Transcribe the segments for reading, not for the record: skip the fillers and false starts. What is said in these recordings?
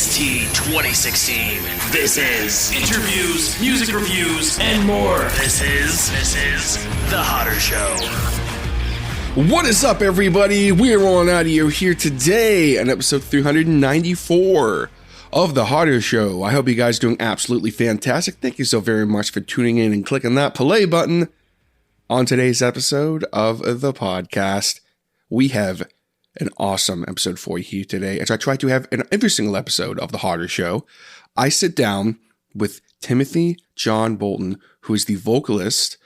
OST 2016. This is interviews, music reviews, and more. This is The Hodder Show. What is up, everybody? We are rolling out of here today on episode 394 of The Hodder Show. I hope you guys are doing absolutely fantastic. Thank you so very much for tuning in and clicking that play button on today's episode of the podcast. We have an awesome episode for you here today. As I try to have every single episode of The Hodder Show, I sit down with Timothy John Bolton, who is the vocalist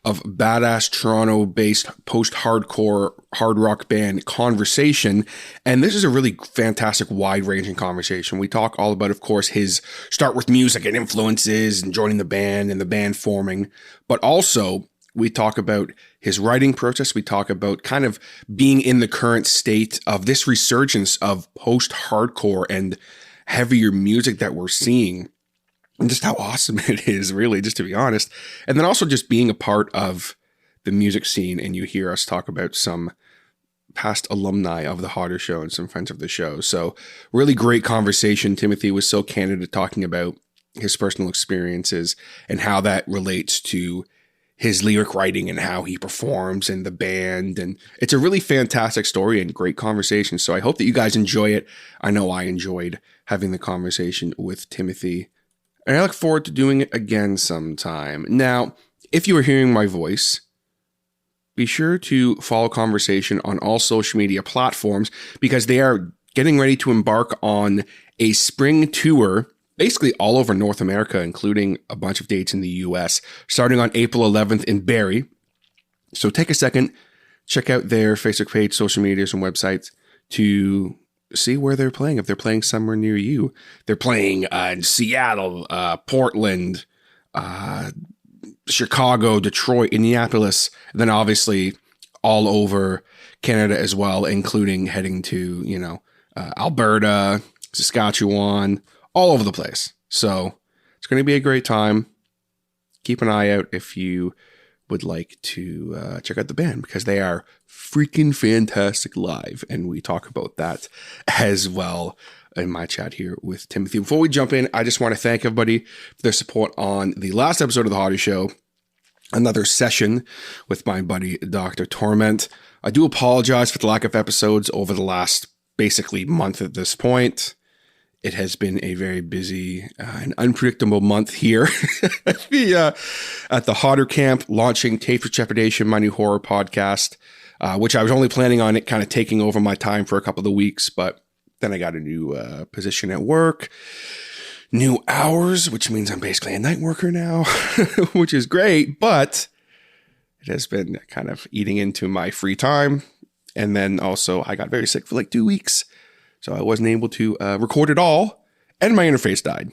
of badass Toronto-based post-hardcore hard rock band Conversation. And this is a really fantastic, wide-ranging conversation. We talk all about, of course, his start with music and influences and joining the band and the band forming. But also, we talk about his writing process. We talk about kind of being in the current state of this resurgence of post-hardcore and heavier music that we're seeing. And just how awesome it is, really, just to be honest. And then also just being a part of the music scene. And you hear us talk about some past alumni of The Hodder Show and some friends of the show. So really great conversation. Timothy was so candid at talking about his personal experiences and how that relates to his lyric writing and how he performs in the band. And it's a really fantastic story and great conversation. So I hope that you guys enjoy it. I know I enjoyed having the conversation with Timothy. And I look forward to doing it again sometime. Now, if you are hearing my voice, be sure to follow Conversation on all social media platforms because they are getting ready to embark on a spring tour, basically all over North America, including a bunch of dates in the US, starting on April 11th in Barrie. So take a second, check out their Facebook page, social medias, and websites to see where they're playing, if they're playing somewhere near you. They're playing in Seattle, Portland, Chicago, Detroit, Indianapolis, and then obviously all over Canada as well, including heading to, Alberta, Saskatchewan, all over the place. So it's going to be a great time. Keep an eye out if you would like to check out the band because they are freaking fantastic live. And we talk about that as well in my chat here with Timothy. Before we jump in, I just want to thank everybody for their support on the last episode of The Hodder Show. Another session with my buddy, Dr. Torment. I do apologize for the lack of episodes over the last basically month at this point. It has been a very busy and unpredictable month here at the Hodder Camp, launching Tape for Trepidation, my new horror podcast, which I was only planning on it kind of taking over my time for a couple of weeks, but then I got a new position at work, new hours, which means I'm basically a night worker now, which is great, but it has been kind of eating into my free time. And then also I got very sick for like 2 weeks. So I wasn't able to record it all, and my interface died.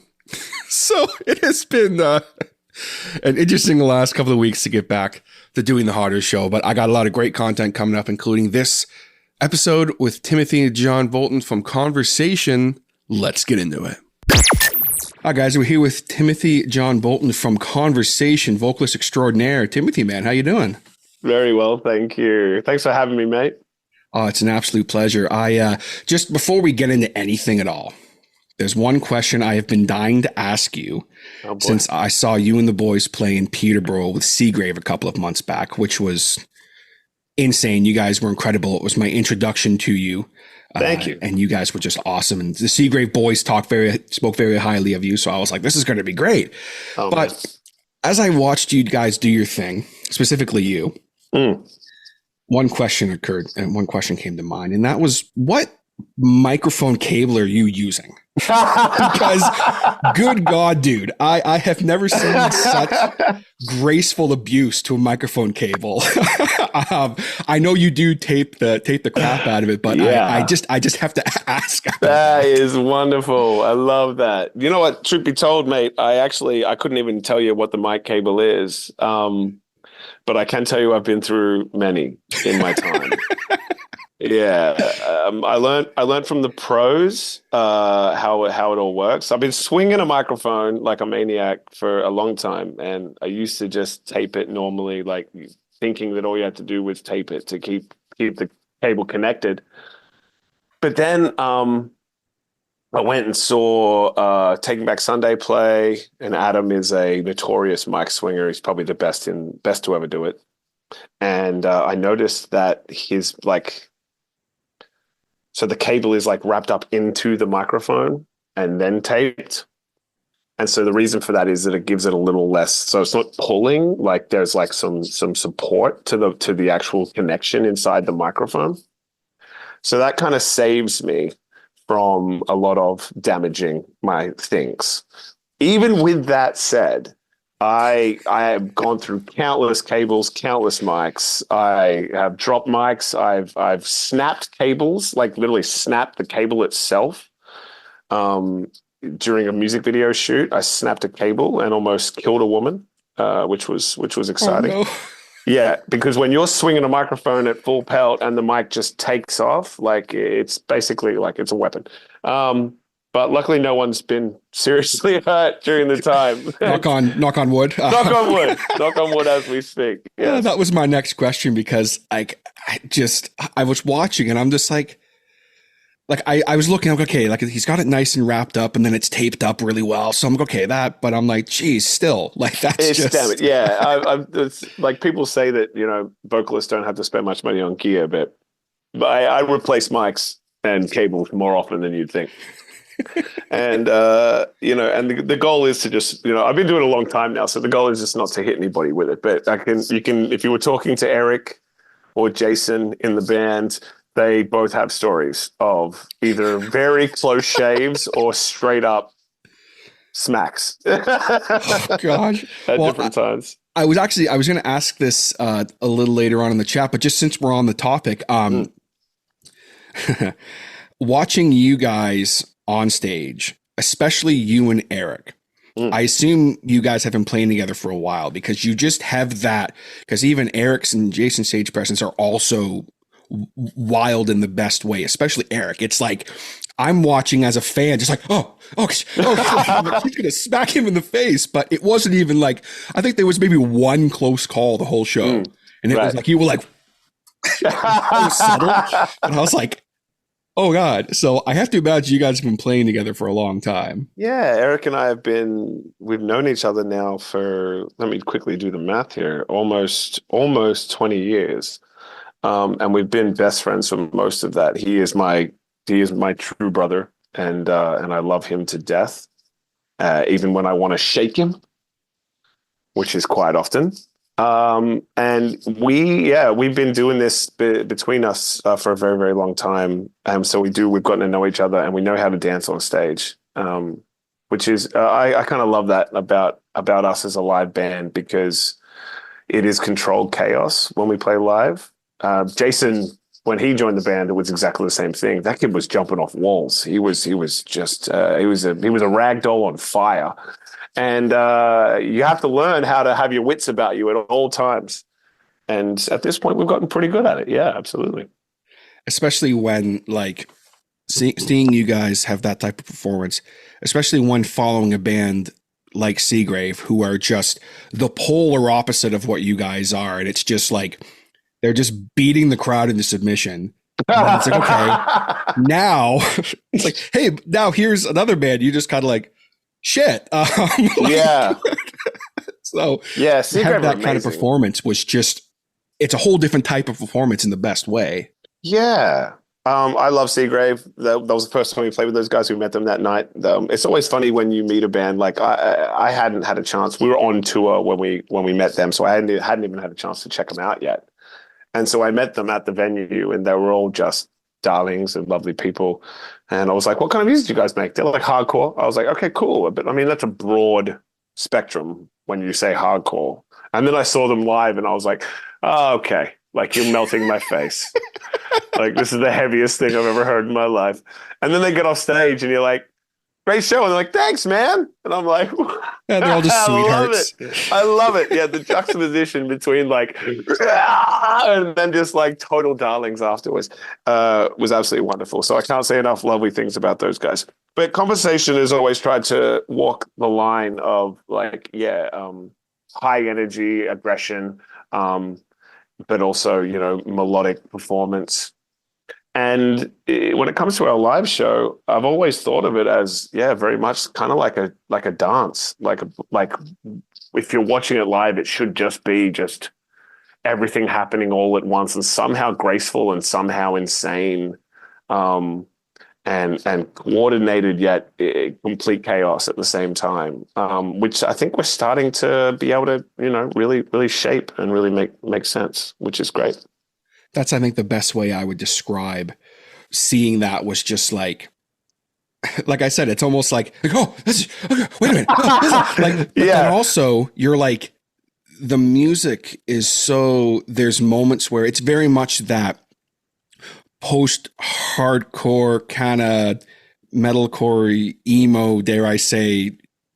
So it has been an interesting last couple of weeks to get back to doing the Hodder Show. But I got a lot of great content coming up, including this episode with Timothy John Bolton from Conversation. Let's get into it. Hi, guys. We're here with Timothy John Bolton from Conversation, vocalist extraordinaire. Timothy, man, how you doing? Very well, thank you. Thanks for having me, mate. Oh, it's an absolute pleasure. I just before we get into anything at all, there's one question I have been dying to ask you since I saw you and the boys play in Peterborough with Seagrave a couple of months back, which was insane. You guys were incredible. It was my introduction to you. Thank you. And you guys were just awesome. And the Seagrave boys spoke very highly of you. So I was like, this is going to be great. Oh, but nice. As I watched you guys do your thing, specifically you, one question occurred and one question came to mind. And that was, what microphone cable are you using? Because good God, dude, I have never seen such graceful abuse to a microphone cable. I know you do tape the crap out of it, but yeah. I just have to ask. That is wonderful. I love that. You know what? Truth be told, mate, I couldn't even tell you what the mic cable is. But I can tell you I've been through many in my time. Yeah, I learned from the pros how it all works. I've been swinging a microphone like a maniac for a long time, and I used to just tape it normally, like thinking that all you had to do was tape it to keep the cable connected. But then I went and saw Taking Back Sunday play, and Adam is a notorious mic swinger. He's probably the best to ever do it. And I noticed that his so the cable is like wrapped up into the microphone and then taped. And so the reason for that is that it gives it a little less. So it's not pulling, like there's like some support to the actual connection inside the microphone. So that kind of saves me from a lot of damaging my things. Even with that said, I have gone through countless cables, countless mics. I have dropped mics. I've snapped cables, like literally snapped the cable itself. During a music video shoot, I snapped a cable and almost killed a woman, which was exciting. Oh, no. Yeah, because when you're swinging a microphone at full pelt and the mic just takes off, like it's basically like it's a weapon. But luckily, no one's been seriously hurt during the time. knock on wood. Knock on wood. Knock on wood as we speak. Yes. That was my next question, because I was watching and I'm just like I was looking, okay, like he's got it nice and wrapped up and then it's taped up really well. So I'm like, okay, but I'm like, geez, still, like that's damn it. Yeah. It's like people say that, vocalists don't have to spend much money on gear, but I replace mics and cables more often than you'd think. And, and the goal is to just, I've been doing it a long time now. So the goal is just not to hit anybody with it. But you can, if you were talking to Eric or Jason in the band, they both have stories of either very close shaves or straight up smacks. Oh, gosh. At different times. I was going to ask this a little later on in the chat, but just since we're on the topic, watching you guys on stage, especially you and Eric, I assume you guys have been playing together for a while, because you just have that, because even Eric's and Jason's stage presence are also wild in the best way, especially Eric. It's like I'm watching as a fan, just like, oh, he's gonna smack him in the face. But it wasn't even like, I think there was maybe one close call the whole show, and it was like you were like so subtle, and I was like, oh God. So I have to imagine you guys have been playing together for a long time. Yeah, Eric and I we've known each other now for, let me quickly do the math here, almost 20 years. And we've been best friends for most of that. He is my true brother, and I love him to death. Even when I want to shake him, which is quite often. And we've been doing this between us for a very, very long time. So we've gotten to know each other, and we know how to dance on stage. Which is I kind of love that about us as a live band, because it is controlled chaos when we play live. Jason, when he joined the band, it was exactly the same thing. That kid was jumping off walls. He was just he was a rag doll on fire. And you have to learn how to have your wits about you at all times. And at this point, we've gotten pretty good at it. Yeah, absolutely. Especially when seeing you guys have that type of performance, especially when following a band like Seagrave, who are just the polar opposite of what you guys are. And it's just like, they're just beating the crowd into submission. And then it's like, okay, now it's like, hey, now here's another band. You just kind of like, shit. Yeah. So yeah, have that kind of performance was just, it's a whole different type of performance in the best way. Yeah. I love Seagrave. That was the first time we played with those guys. We met them that night. It's always funny when you meet a band. Like I hadn't had a chance. We were on tour when we met them, so I hadn't even had a chance to check them out yet. And so I met them at the venue, and they were all just darlings and lovely people. And I was like, what kind of music do you guys make? They're like hardcore. I was like, okay, cool. But I mean, that's a broad spectrum when you say hardcore. And then I saw them live, and I was like, oh, okay. Like, you're melting my face. Like, this is the heaviest thing I've ever heard in my life. And then they get off stage, and you're like, great show. And they're like, thanks, man. And I'm like, yeah, they're all just sweethearts. I love it. Yeah, the juxtaposition between like, and then just like total darlings afterwards was absolutely wonderful. So I can't say enough lovely things about those guys. But Conversation has always tried to walk the line of like, high energy, aggression, but also, melodic performance. And when it comes to our live show, I've always thought of it as, yeah, very much kind of like a dance. Like if you're watching it live, it should just be just everything happening all at once and somehow graceful and somehow insane, and coordinated yet complete chaos at the same time. Which I think we're starting to be able to, really, really shape and really make sense, which is great. That's, I think, the best way I would describe seeing that was just like I said, it's almost like oh, okay, wait a minute. Oh, but then also you're like, the music is so, there's moments where it's very much that post-hardcore kind of metalcore emo, dare I say,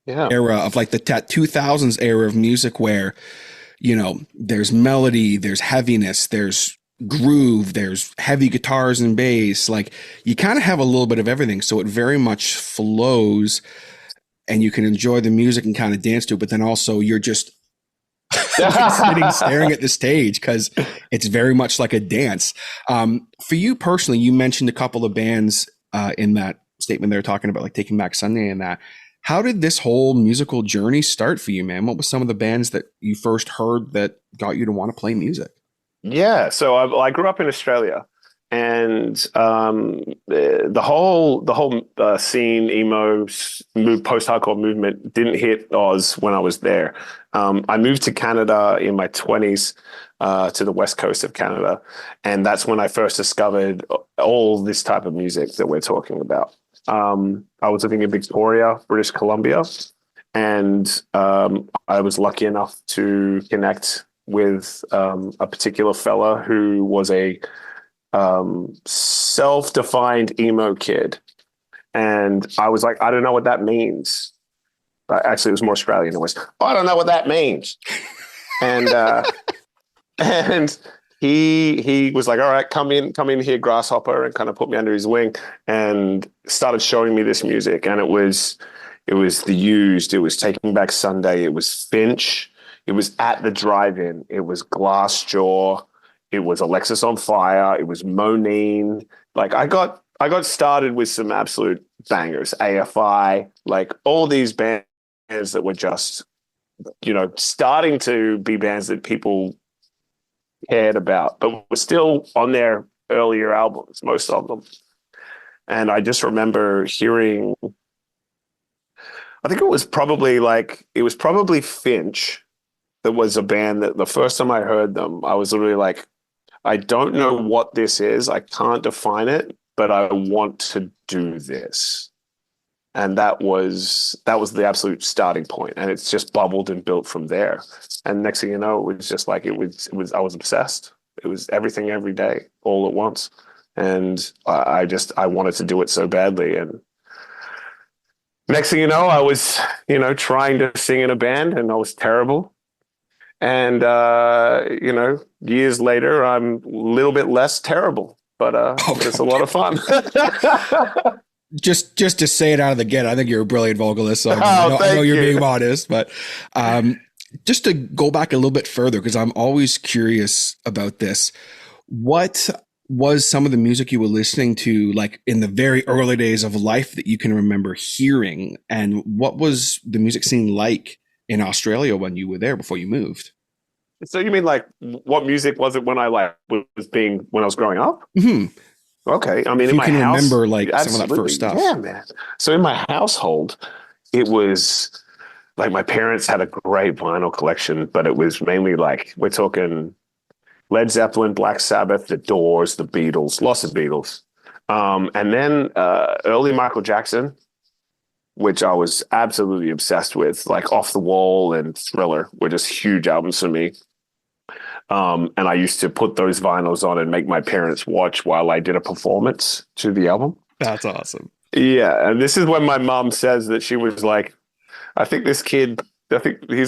era of like the 2000s era of music where, there's melody, there's heaviness, there's groove, there's heavy guitars and bass. Like you kind of have a little bit of everything. So it very much flows and you can enjoy the music and kind of dance to it. But then also you're just sitting staring at the stage because it's very much like a dance. For you personally, you mentioned a couple of bands in that statement they were talking about, like Taking Back Sunday and that. How did this whole musical journey start for you, man? What was some of the bands that you first heard that got you to want to play music? Yeah, so I grew up in Australia, and the whole scene, emo, post-hardcore movement didn't hit Oz when I was there. I moved to Canada in my 20s, to the west coast of Canada, and that's when I first discovered all this type of music that we're talking about. I was living in Victoria, British Columbia, and I was lucky enough to connect with a particular fella who was a self-defined emo kid. And I was like, I don't know what that means. But actually, it was more Australian. It was, I don't know what that means. And and he was like, all right, come in here, Grasshopper, and kind of put me under his wing and started showing me this music. And it was The Used, it was Taking Back Sunday, it was Finch, it was At the Drive-In, it was Glassjaw, it was Alexis on Fire, it was Monine. Like I got started with some absolute bangers, AFI, like all these bands that were just, starting to be bands that people cared about, but were still on their earlier albums, most of them. And I just remember hearing, I think it was probably Finch. That was a band that the first time I heard them, I was literally like, I don't know what this is. I can't define it, but I want to do this. And that was the absolute starting point. And it's just bubbled and built from there. And next thing you know, it was just like, I was obsessed. It was everything every day, all at once. And I wanted to do it so badly. And next thing you know, I was, trying to sing in a band and I was terrible. And, years later, I'm a little bit less terrible, but it's a lot of fun. Just to say it out of the gate, I think you're a brilliant vocalist. So I know you're being modest, but just to go back a little bit further, because I'm always curious about this. What was some of the music you were listening to, like in the very early days of life, that you can remember hearing? And what was the music scene like in Australia when you were there before you moved? So you mean like what music was it when I when I was growing up? Mm-hmm. Okay. I mean, if in you my can house, remember like absolutely. Some of that first stuff. Yeah, man. So in my household, it was like my parents had a great vinyl collection, but it was mainly like, we're talking Led Zeppelin, Black Sabbath, The Doors, The Beatles, lots of Beatles. And then early Michael Jackson, which I was absolutely obsessed with, like Off the Wall and Thriller were just huge albums for me. And I used to put those vinyls on and make my parents watch while I did a performance to the album. That's awesome. Yeah. And this is when my mom says that she was like, I think he's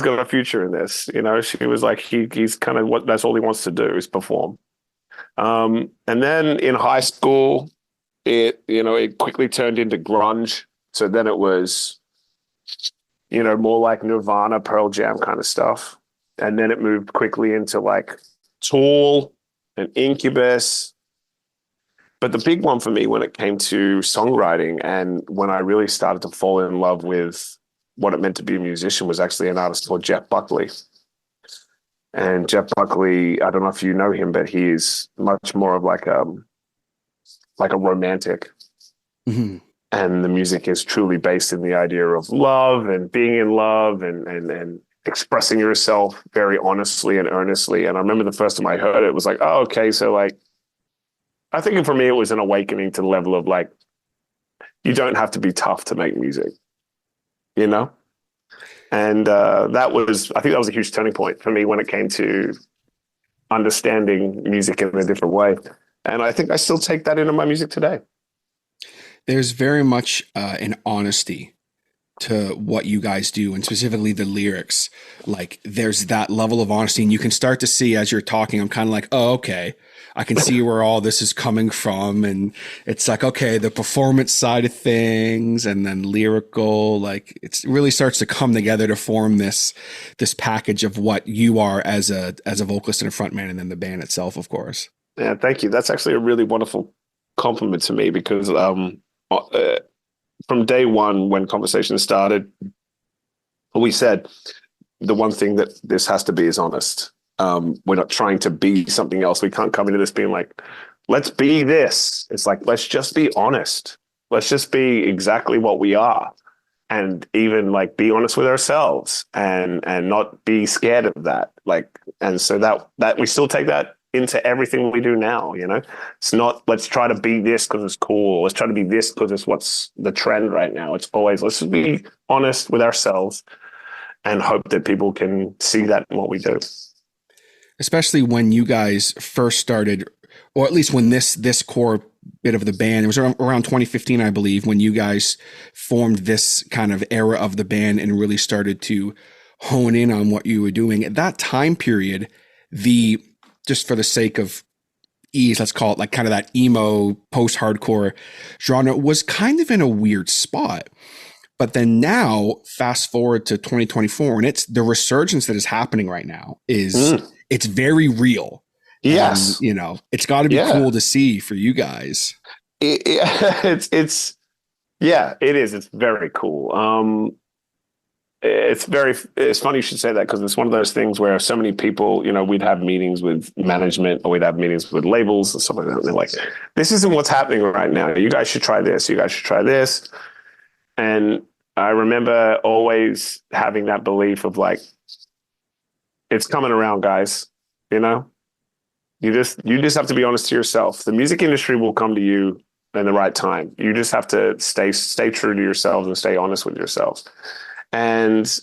got a future in this. She was like, he's kind of that's all he wants to do is perform. And then in high school, it quickly turned into grunge. So then it was, more like Nirvana, Pearl Jam kind of stuff. And then it moved quickly into like Tool and Incubus But the big one for me when it came to songwriting and when I really started to fall in love with what it meant to be a musician was actually an artist called Jeff Buckley. And Jeff Buckley, I don't know if you know him, but he's much more of like a romantic. Mm-hmm. And the music is truly based in the idea of love and being in love and expressing yourself very honestly and earnestly. And I remember the first time I heard it, it was like, oh, okay. So like, I think for me, it was an awakening to the level of like, you don't have to be tough to make music, you know? And I think that was a huge turning point for me when it came to understanding music in a different way. And I think I still take that into my music today. There's very much an honesty to what you guys do, and specifically the lyrics. Like there's that level of honesty, and you can start to see as you're talking, I'm kind of like, oh, okay, I can see where all this is coming from. And it's like, okay, the performance side of things and then lyrical, like it really starts to come together to form this package of what you are as a vocalist and a frontman, and then the band itself, of course. Yeah, thank you. That's actually a really wonderful compliment to me because from day one, when conversations started, we said the one thing that this has to be is honest. We're not trying to be something else. We can't come into this being like, let's be this. It's like, let's just be honest. Let's just be exactly what we are. And even like be honest with ourselves and not be scared of that. Like, and so that we still take that into everything we do now, you know? It's not, let's try to be this because it's cool. Let's try to be this because it's what's the trend right now. It's always, let's just be honest with ourselves and hope that people can see that in what we do. Especially when you guys first started, or at least when this core bit of the band, it was around 2015, I believe, when you guys formed this kind of era of the band and really started to hone in on what you were doing. At that time period, just for the sake of ease, let's call it like kind of that emo post-hardcore genre, was kind of in a weird spot. But then now, fast forward to 2024, and it's the resurgence that is happening right now it's very real. Yes. And, you know, it's got to be cool to see for you guys. It is. It's very cool. It's funny you should say that because it's one of those things where so many people, you know, we'd have meetings with management or we'd have meetings with labels and stuff like that. And they're like, this isn't what's happening right now. You guys should try this. You guys should try this. And I remember always having that belief of like, it's coming around, guys, you know, you just have to be honest to yourself. The music industry will come to you in the right time. You just have to stay true to yourselves and stay honest with yourselves. And,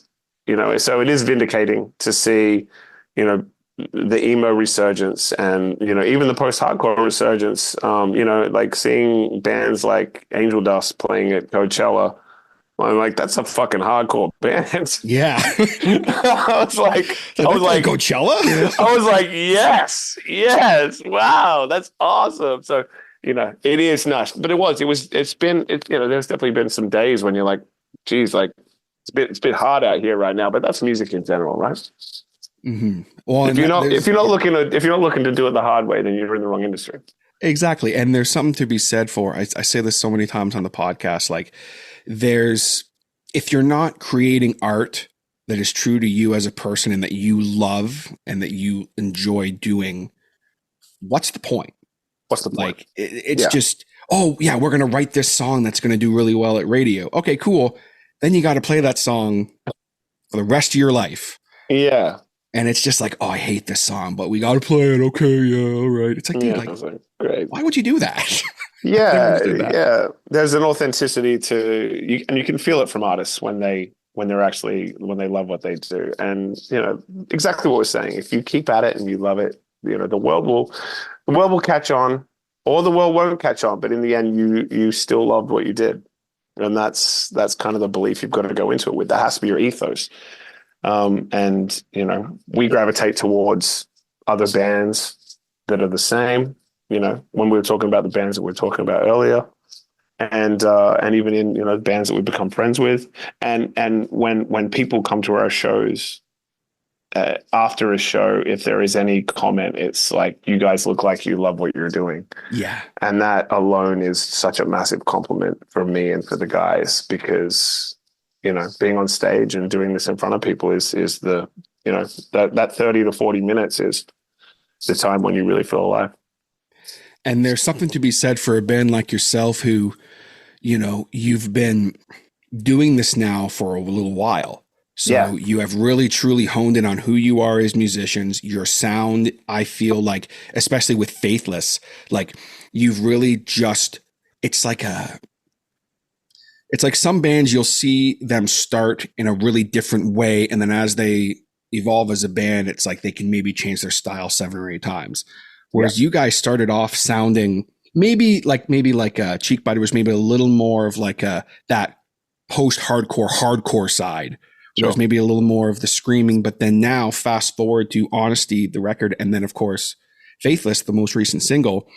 you know, so it is vindicating to see, you know, the emo resurgence and, you know, even the post-hardcore resurgence, you know, like seeing bands like Angel Dust playing at Coachella. I'm like, that's a fucking hardcore band. Yeah. I was like Coachella? I was like, yes, wow, that's awesome. So, you know, it is nuts, but you know, there's definitely been some days when you're like, geez, like it's a bit hard out here right now, but that's music in general, right? Mm-hmm. Well, if you're not looking to do it the hard way, then you're in the wrong industry. Exactly. And there's something to be said for, I say this so many times on the podcast, like if you're not creating art that is true to you as a person and that you love and that you enjoy doing, what's the point? What's the point? Like it's just, oh yeah, we're going to write this song that's going to do really well at radio. Okay, cool. Then you got to play that song for the rest of your life. Yeah. And it's just like, oh, I hate this song, but we got to play it. Okay, yeah, all right. It's like, dude, great. Why would you do that? Yeah. There's an authenticity to you, and you can feel it from artists when they love what they do. And you know exactly what we're saying. If you keep at it and you love it, you know the world will catch on, or the world won't catch on. But in the end, you still loved what you did, and that's kind of the belief you've got to go into it with. That has to be your ethos. And you know, we gravitate towards other bands that are the same. You know, when we were talking about the bands that we were talking about earlier, and even in, you know, bands that we've become friends with, and when people come to our shows, after a show, if there is any comment, it's like, you guys look like you love what you're doing. Yeah. And that alone is such a massive compliment for me and for the guys, because, being on stage and doing this in front of people is the, that 30 to 40 minutes is the time when you really feel alive. And there's something to be said for a band like yourself who, you've been doing this now for a little while. So you have really truly honed in on who you are as musicians, your sound. I feel like, especially with Faithless, like you've really just, it's like some bands, you'll see them start in a really different way. And then as they evolve as a band, it's like they can maybe change their style 7 or 8 times. Whereas you guys started off sounding maybe like Cheek Biter was maybe a little more of like that hardcore side. Sure. There's maybe a little more of the screaming, but then now fast forward to Honesty, the record, and then of course Faithless, the most recent single.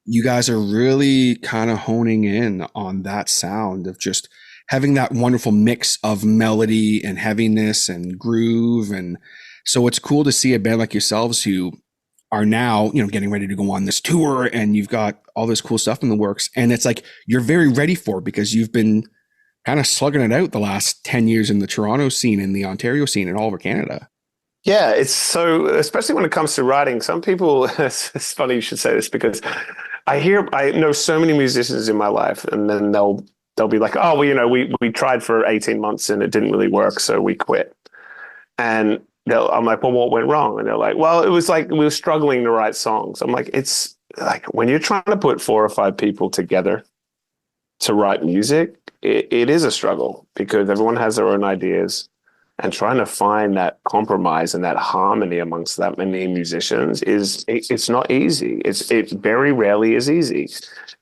You guys are really kind of honing in on that sound of just having that wonderful mix of melody and heaviness and groove. And so it's cool to see a band like yourselves who are now, getting ready to go on this tour, and you've got all this cool stuff in the works. And it's like, you're very ready for it because you've been kind of slugging it out the last 10 years in the Toronto scene and the Ontario scene and all over Canada. Yeah, it's so, especially when it comes to writing, some people, it's funny you should say this, because I know so many musicians in my life, and then they'll be like, oh, well, we tried for 18 months and it didn't really work, so we quit. And I'm like, well, what went wrong? And they're like, well, it was like we were struggling to write songs. I'm like, it's like when you're trying to put 4 or 5 people together to write music, it is a struggle, because everyone has their own ideas, and trying to find that compromise and that harmony amongst that many musicians it's not easy. It very rarely is easy,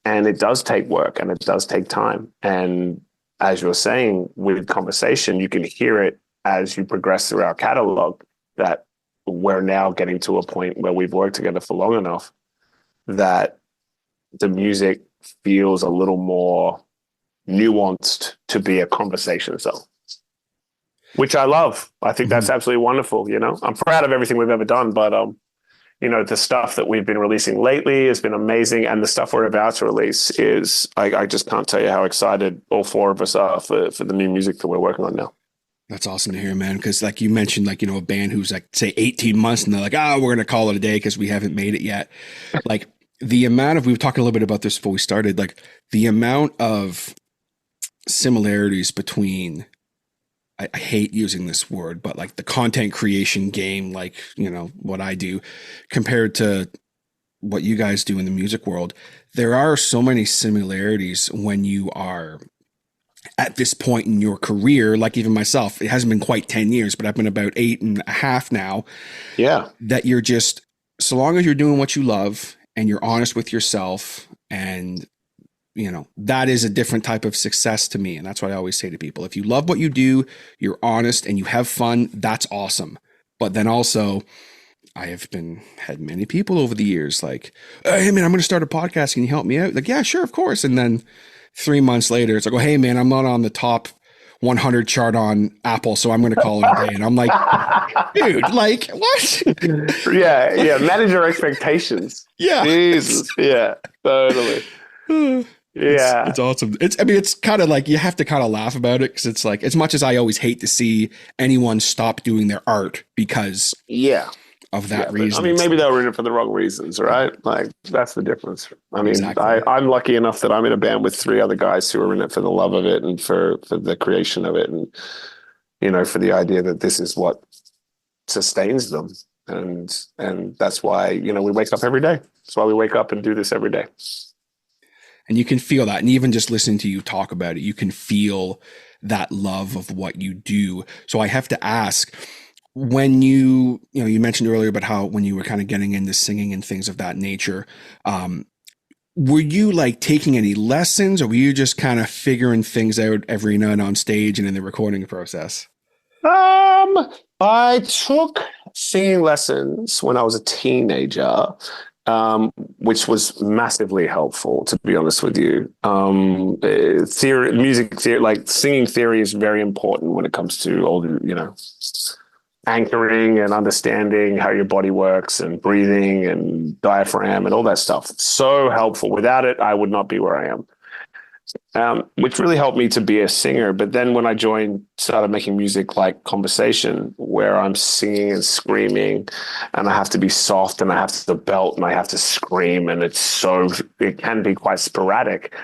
and it does take work and it does take time. And as you're saying, with Conversation, you can hear it as you progress through our catalog, that we're now getting to a point where we've worked together for long enough that the music feels a little more nuanced to be a conversation song, which I love. I think that's absolutely wonderful. I'm proud of everything we've ever done, but the stuff that we've been releasing lately has been amazing, and the stuff we're about to release is, I just can't tell you how excited all 4 of us are for the new music that we're working on now. That's awesome to hear, man. Because like you mentioned, like, a band who's like, say 18 months and they're like, we're going to call it a day because we haven't made it yet. Like the amount of, we were talking a little bit about this before we started, like the amount of similarities between, I hate using this word, but like the content creation game, like, what I do compared to what you guys do in the music world. There are so many similarities when you are at this point in your career. Like even myself, it hasn't been quite 10 years, but I've been about 8.5 now. Yeah. That you're just, so long as you're doing what you love and you're honest with yourself, and that is a different type of success to me. And that's what I always say to people. If you love what you do, you're honest and you have fun, that's awesome. But then also, I have had many people over the years like, hey man, I'm going to start a podcast. Can you help me out? Like, yeah, sure. Of course. And then 3 months later, it's like, oh, hey man, I'm not on the top 100 chart on Apple, so I'm going to call it a day. And I'm like, dude, like what? Yeah. Manage your expectations. Yeah. Jesus. Yeah, totally. Yeah, it's awesome. It's kind of like, you have to kind of laugh about it, because it's like, as much as I always hate to see anyone stop doing their art because of that reason. Maybe they were in it for the wrong reasons, right? Like that's the difference. Exactly. I'm lucky enough that I'm in a band with 3 other guys who are in it for the love of it and for the creation of it, and for the idea that this is what sustains them, and that's why we wake up every day. That's why we wake up and do this every day. And you can feel that. And even just listening to you talk about it, you can feel that love of what you do. So I have to ask, when you mentioned earlier about how when you were kind of getting into singing and things of that nature, were you like taking any lessons, or were you just kind of figuring things out every night on stage and in the recording process? I took singing lessons when I was a teenager. Which was massively helpful, to be honest with you. Music theory, like singing theory, is very important when it comes to all the, anchoring and understanding how your body works and breathing and diaphragm and all that stuff. So helpful. Without it, I would not be where I am. Which really helped me to be a singer. But then when I started making music like Conversation, where I'm singing and screaming and I have to be soft and I have to belt and I have to scream, and it can be quite sporadic.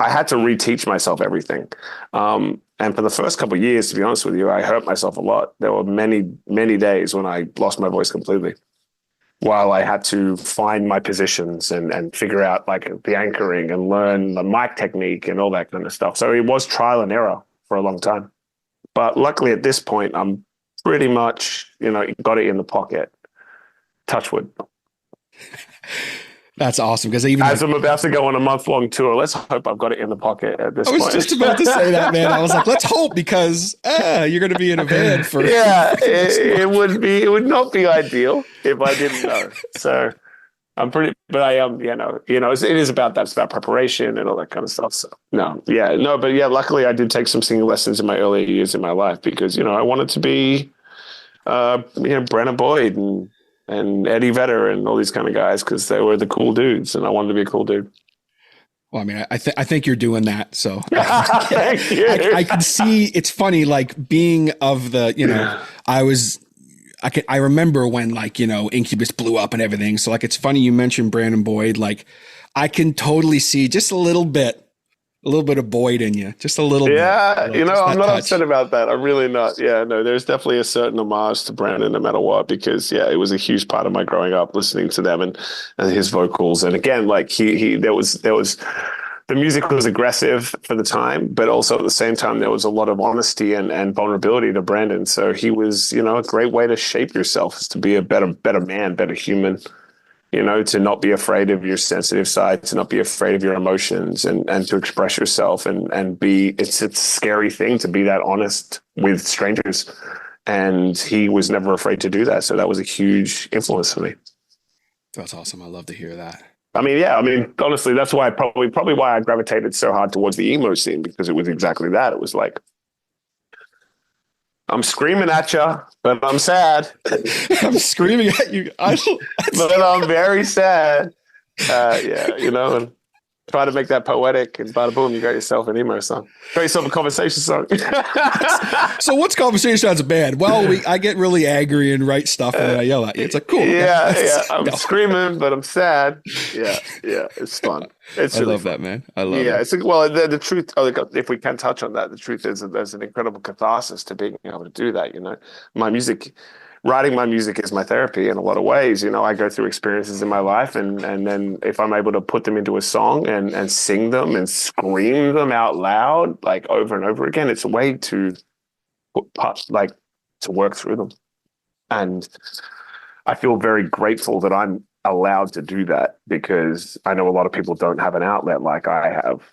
I had to reteach myself everything. And for the first couple of years, to be honest with you, I hurt myself a lot. There were many, many days when I lost my voice completely, while I had to find my positions and figure out like the anchoring and learn the mic technique and all that kind of stuff. So it was trial and error for a long time. But luckily at this point, I'm pretty much, got it in the pocket. Touch wood. That's awesome. Because I'm about to go on a month-long tour, let's hope I've got it in the pocket at this point. I was just about to say that, man. I was like, let's hope, because you're going to be in a van for. Yeah, it would not be ideal if I didn't know. So but I am, it is about that. It's about preparation and all that kind of stuff. So luckily I did take some singing lessons in my earlier years in my life because, I wanted to be, Brenna Boyd and Eddie Vedder and all these kind of guys, because they were the cool dudes and I wanted to be a cool dude. Well, I mean, I think you're doing that. So thank you. I can see, it's funny, like being of the, I remember when like, Incubus blew up and everything. So like, it's funny you mentioned Brandon Boyd. Like I can totally see just a little bit of Boyd in you, just a little bit. Yeah, I'm not upset about that. I'm really not. Yeah, no, there's definitely a certain homage to Brandon no matter what, because it was a huge part of my growing up listening to them and his vocals. And again, like there was the music was aggressive for the time, but also at the same time there was a lot of honesty and vulnerability to Brandon. So he was, a great way to shape yourself, is to be a better man, better human. To not be afraid of your sensitive side, to not be afraid of your emotions, and to express yourself and be, it's a scary thing to be that honest with strangers. And he was never afraid to do that. So that was a huge influence for me. That's awesome. I love to hear that. I mean, honestly, that's why probably why I gravitated so hard towards the emo scene, because it was exactly that. It was like, I'm screaming at you, but I'm sad. I'm screaming at you. But I'm very sad. And try to make that poetic, and bada boom, you got yourself an emo song. Got yourself a Conversation song. So what's Conversation as a band? Well, I get really angry and write stuff and then I yell at you. It's like, cool. Yeah. I'm screaming, but I'm sad. Yeah. It's fun. I love that, man. I love it. Yeah. It's like, well, the truth, if we can touch on that, the truth is that there's an incredible catharsis to being able to do that. Writing my music is my therapy in a lot of ways. I go through experiences in my life, and then if I'm able to put them into a song and sing them and scream them out loud, like over and over again, it's a way to work through them. And I feel very grateful that I'm allowed to do that, because I know a lot of people don't have an outlet like I have.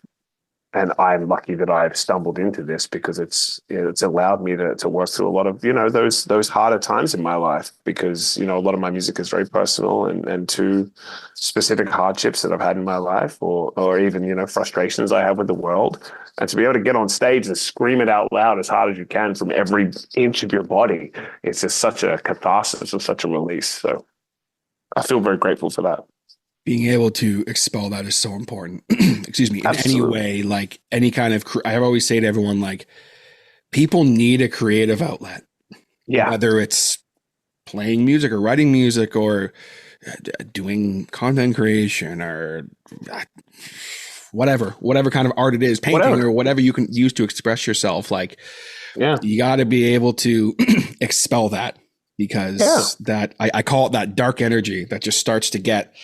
And I'm lucky that I've stumbled into this, because it's allowed me to work through a lot of, those harder times in my life, because, a lot of my music is very personal and to specific hardships that I've had in my life, or even, frustrations I have with the world. And to be able to get on stage and scream it out loud as hard as you can from every inch of your body, it's just such a catharsis and such a release. So I feel very grateful for that. Being able to expel that is so important. Excuse me. In Absolutely. Any way, like any kind of, I always say to everyone, like, people need a creative outlet. Yeah. Whether it's playing music or writing music or doing content creation or whatever kind of art it is, painting or whatever you can use to express yourself. Like, you got to be able to expel that, because that I call it that dark energy that just starts to get,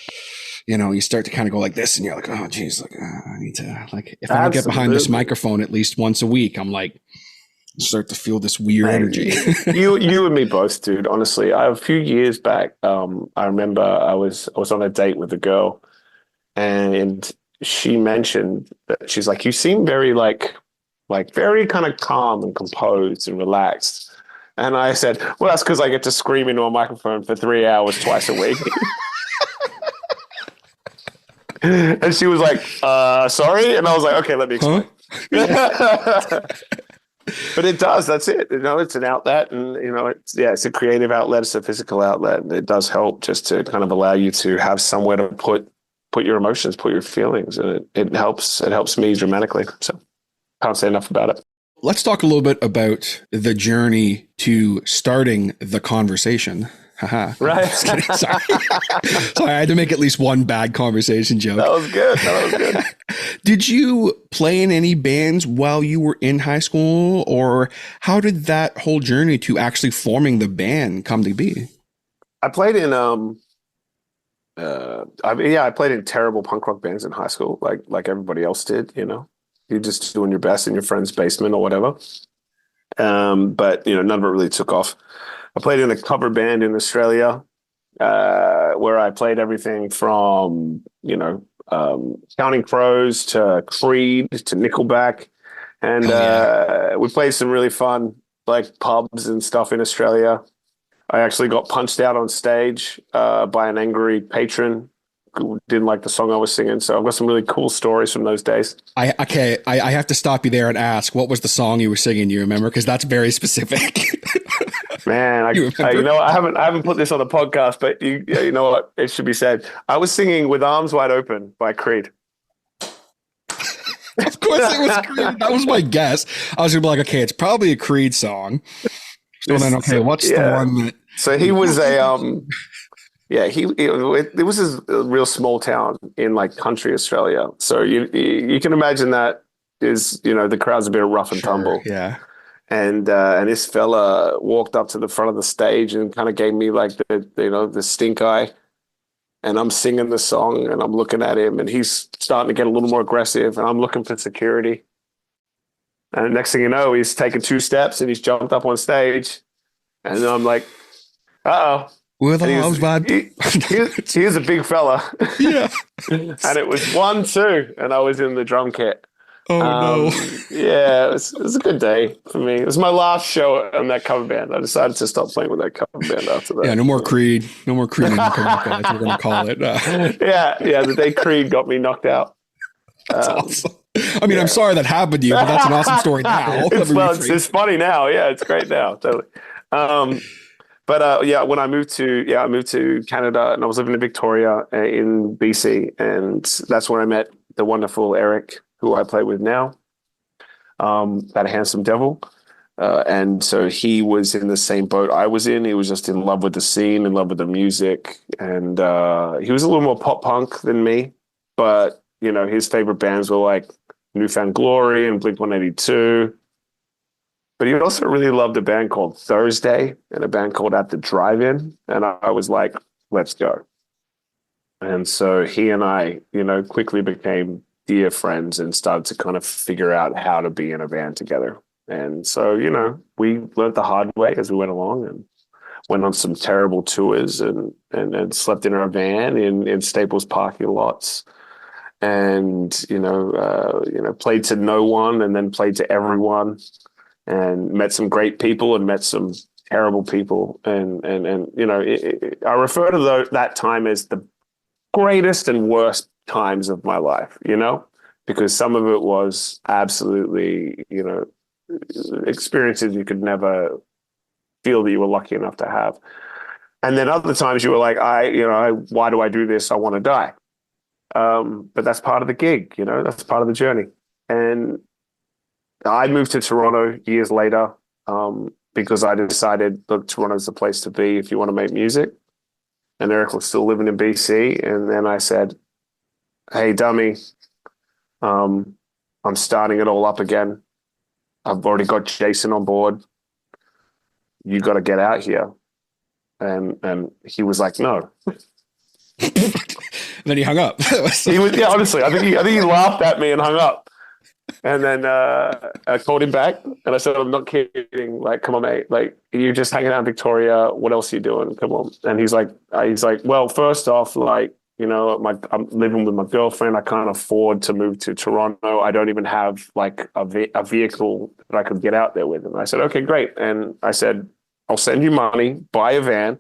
you start to kind of go like this, and you're like, oh geez, like I need to, like, if I don't get behind this microphone at least once a week, I'm like, start to feel this weird energy. you and me both, dude. Honestly, a few years back, I remember I was on a date with a girl, and she mentioned that she's like, you seem very like very kind of calm and composed and relaxed. And I said, well, that's because I get to scream into a microphone for 3 hours twice a week. And she was like, sorry? And I was like, okay, let me explain. Huh? But it does. That's it. It's an outlet, and it's a creative outlet. It's a physical outlet, and it does help just to kind of allow you to have somewhere to put your emotions, put your feelings, and it helps. It helps me dramatically. So can't say enough about it. Let's talk a little bit about the journey to starting the conversation. Haha. Right. Sorry. Sorry, I had to make at least one bad conversation joke. That was good. Did you play in any bands while you were in high school, or how did that whole journey to actually forming the band come to be? I played in I played in terrible punk rock bands in high school, like everybody else did. You're just doing your best in your friend's basement or whatever. But none of it really took off. I played in a cover band in Australia, where I played everything from, Counting Crows to Creed to Nickelback. And we played some really fun, like, pubs and stuff in Australia. I actually got punched out on stage by an angry patron who didn't like the song I was singing. So I've got some really cool stories from those days. I have to stop you there and ask, what was the song you were singing? Do you remember? Because that's very specific. Man, I haven't put this on the podcast, but you know what? It should be said. I was singing "With Arms Wide Open" by Creed. Of course it was Creed. That was my guess. I was gonna be like, okay, it's probably a Creed song. So then, okay, what's the one that? So he was it was a real small town in like country Australia. So you can imagine that is the crowd's a bit rough and tumble. Yeah. And this fella walked up to the front of the stage and kind of gave me like the stink eye. And I'm singing the song and I'm looking at him and he's starting to get a little more aggressive and I'm looking for security. And the next thing you know, he's taken 2 steps and he's jumped up on stage. And then I'm like, uh-oh. With arms wide. He was a big fella. Yeah. And it was 1, 2, and I was in the drum kit. Oh, no. Yeah, it was a good day for me. It was my last show on that cover band. I decided to stop playing with that cover band after that. Yeah, no more Creed. No more Creed in the cover band, we're going to call it. Yeah, the day Creed got me knocked out. That's awesome. I mean, I'm sorry that happened to you, but that's an awesome story now. It's funny now. Yeah, it's great now. Totally. When I moved to Canada and I was living in Victoria in BC, and that's where I met the wonderful Eric, who I play with now, that handsome devil. And so he was in the same boat I was in. He was just in love with the scene, in love with the music. And he was a little more pop punk than me, but his favorite bands were like Newfound Glory and Blink-182. But he also really loved a band called Thursday and a band called At the Drive-In. And I was like, let's go. And so he and I, quickly became dear friends and started to kind of figure out how to be in a band together. And so, we learned the hard way as we went along and went on some terrible tours and slept in our van in Staples parking lots and, played to no one and then played to everyone and met some great people and met some terrible people. And I refer to that time as the greatest and worst times of my life, because some of it was absolutely, experiences you could never feel that you were lucky enough to have. And then other times you were like, why do I do this? I want to die. But that's part of the gig, that's part of the journey. And I moved to Toronto years later because I decided, look, Toronto's the place to be if you want to make music. And Eric was still living in BC. And then I said, hey, dummy, I'm starting it all up again. I've already got Jason on board. You got to get out here. And he was like, no. And then he hung up. Honestly, I think he laughed at me and hung up. And then I called him back and I said, I'm not kidding. Like, come on, mate. Like, you're just hanging out in Victoria. What else are you doing? Come on. And he's like, well, first off, like, I'm living with my girlfriend. I can't afford to move to Toronto. I don't even have like a vehicle that I could get out there with. And I said, okay, great. And I said, I'll send you money, buy a van,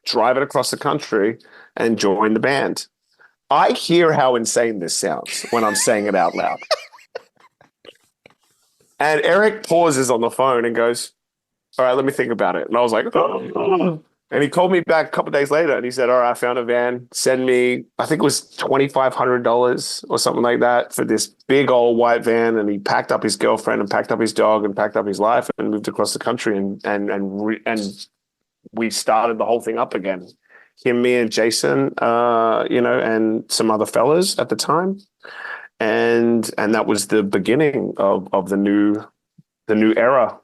drive it across the country and join the band. I hear how insane this sounds when I'm saying it out loud. And Eric pauses on the phone and goes, all right, let me think about it. And I was like, oh. And he called me back a couple of days later and he said, all right, I found a van. Send me, I think it was $2,500 or something like that for this big old white van. And he packed up his girlfriend and packed up his dog and packed up his life and moved across the country. And we started the whole thing up again. Him, me, and Jason, and some other fellas at the time. And that was the beginning of the new era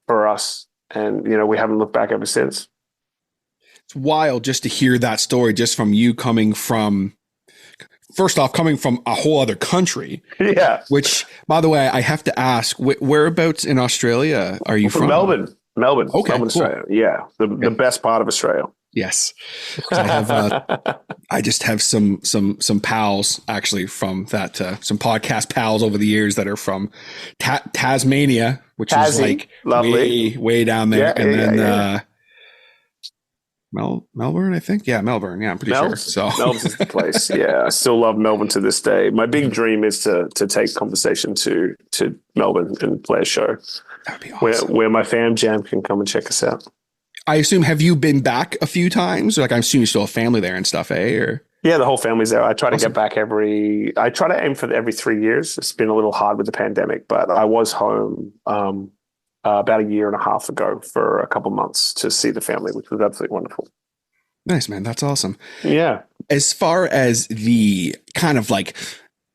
for us. And, we haven't looked back ever since. It's wild just to hear that story, just from you coming from a whole other country. Yeah. Which, by the way, I have to ask, whereabouts in Australia are you from? Melbourne. Okay, Melbourne, cool. Australia. Yeah. The best part of Australia. Yes. I just have some pals actually from that, some podcast pals over the years that are from Tasmania, which is like lovely. Way down there. Melbourne, I think. Yeah, Melbourne. Yeah, I'm pretty sure. So Melbourne is the place. Yeah, I still love Melbourne to this day. My big dream is to take conversation to Melbourne and play a show. That'd be awesome. Where my fam jam can come and check us out. I assume, have you been back a few times? Like, I assume you still have family there and stuff, eh? Or yeah, the whole family's there. I try to get back I try to aim for every 3 years. It's been a little hard with the pandemic, but I was home about a year and a half ago for a couple months to see the family, which was absolutely wonderful. Nice, man. That's awesome. Yeah. As far as the kind of like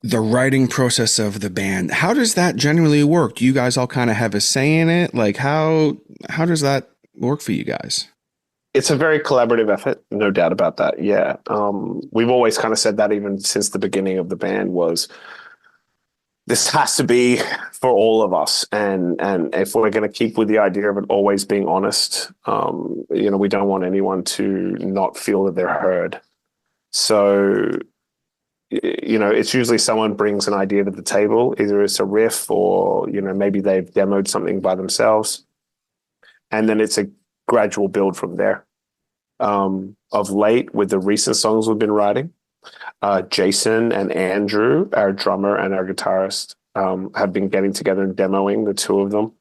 the writing process of the band, how does that generally work? Do you guys all kind of have a say in it? Like, how does that work for you guys? It's a very collaborative effort, no doubt about that. Yeah. We've always kind of said that even since the beginning of the band was, this has to be for all of us. And if we're going to keep with the idea of it always being honest, we don't want anyone to not feel that they're heard. So, it's usually someone brings an idea to the table, either it's a riff or, maybe they've demoed something by themselves. And then it's a gradual build from there. Of late, with the recent songs we've been writing, Jason and Andrew, our drummer and our guitarist, have been getting together and demoing, the two of them,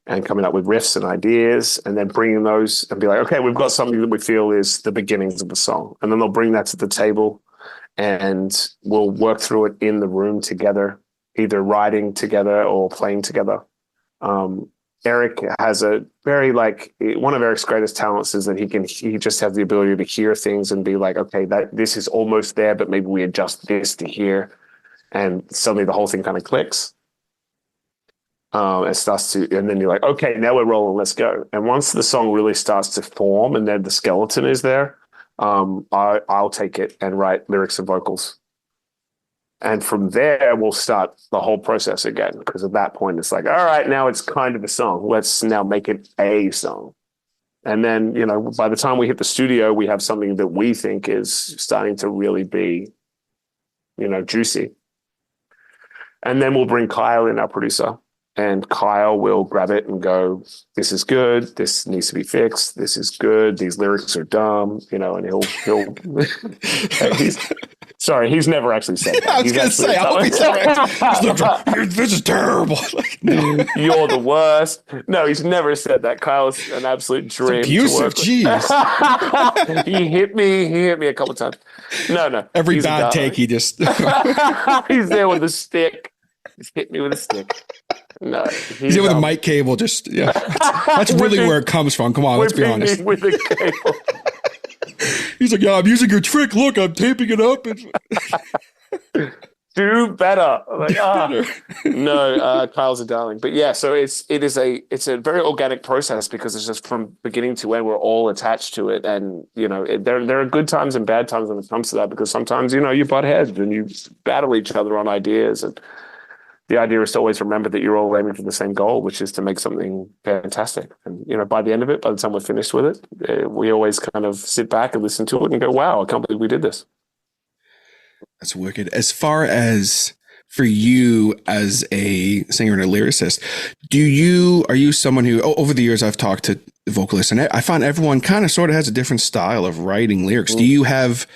and coming up with riffs and ideas, and then bringing those and be like, okay, we've got something that we feel is the beginnings of the song. And then they'll bring that to the table and we'll work through it in the room together, either writing together or playing together. Eric has a very one of Eric's greatest talents is that he just has the ability to hear things and be like, okay, this is almost there, but maybe we adjust this to here. And suddenly the whole thing kind of clicks. It starts to, and then you're like, okay, now we're rolling, let's go. And once the song really starts to form and then the skeleton is there, I'll take it and write lyrics and vocals. And from there, we'll start the whole process again. Because at that point, it's like, all right, now it's kind of a song. Let's now make it a song. And then, by the time we hit the studio, we have something that we think is starting to really be, juicy. And then we'll bring Kyle in, our producer. And Kyle will grab it and go, this is good. This needs to be fixed. This is good. These lyrics are dumb, and he'll he's never actually said that. I was going to say, I hope he's this is terrible. No. You're the worst. No, he's never said that. Kyle's an absolute dream. It's abusive, jeez. He hit me a couple of times. No. Every bad take, he just... He's there with a stick. He's hit me with a stick. No, he's there with a mic cable. Just that's really where it comes from. Come on, let's be honest. With the cable. He's like, yeah, I'm using your trick. Look, I'm taping it up. Do better. Like, no, Kyle's a darling. But yeah, so it's a very organic process because it's just from beginning to end. We're all attached to it, and there are good times and bad times when it comes to that because sometimes you butt heads and you battle each other on ideas and. The idea is to always remember that you're all aiming for the same goal, which is to make something fantastic. And, by the end of it, by the time we're finished with it, we always kind of sit back and listen to it and go, wow, I can't believe we did this. That's wicked. As far as for you as a singer and a lyricist, are you someone who, over the years I've talked to vocalists and I find everyone kind of sort of has a different style of writing lyrics. Do you have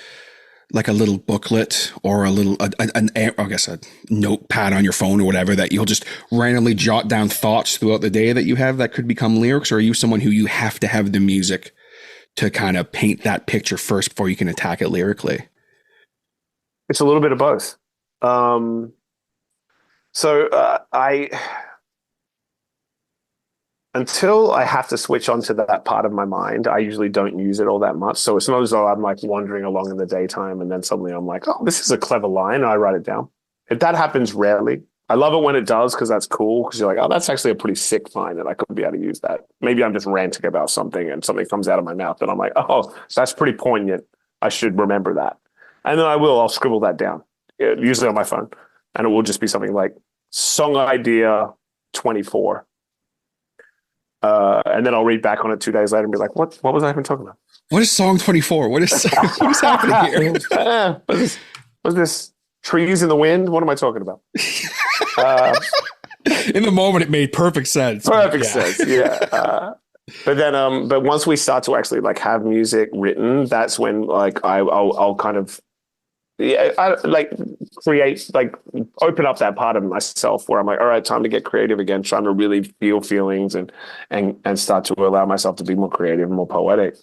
like a little booklet or a little, I guess a notepad on your phone or whatever that you'll just randomly jot down thoughts throughout the day that you have that could become lyrics? Or are you someone who you have to have the music to kind of paint that picture first before you can attack it lyrically? It's a little bit of both. I until I have to switch onto that part of my mind, I usually don't use it all that much. So it's not as though I'm like wandering along in the daytime and then suddenly I'm like, oh, this is a clever line, and I write it down. That happens rarely. I love it when it does, because that's cool, because you're like, oh, that's actually a pretty sick line and I could be able to use that. Maybe I'm just ranting about something and something comes out of my mouth and I'm like, oh, that's pretty poignant. I should remember that. And then I'll scribble that down, usually on my phone. And it will just be something like song idea 24. And then I'll read back on it 2 days later and be like, what was I even talking about? What is song 24? What is happening here? What's this? Trees in the wind? What am I talking about? In the moment, it made perfect sense. Perfect sense, yeah. But once we start to actually like have music written, that's when like I'll kind of create, like open up that part of myself where I'm like, all right, time to get creative again, trying to really feel feelings and start to allow myself to be more creative and more poetic.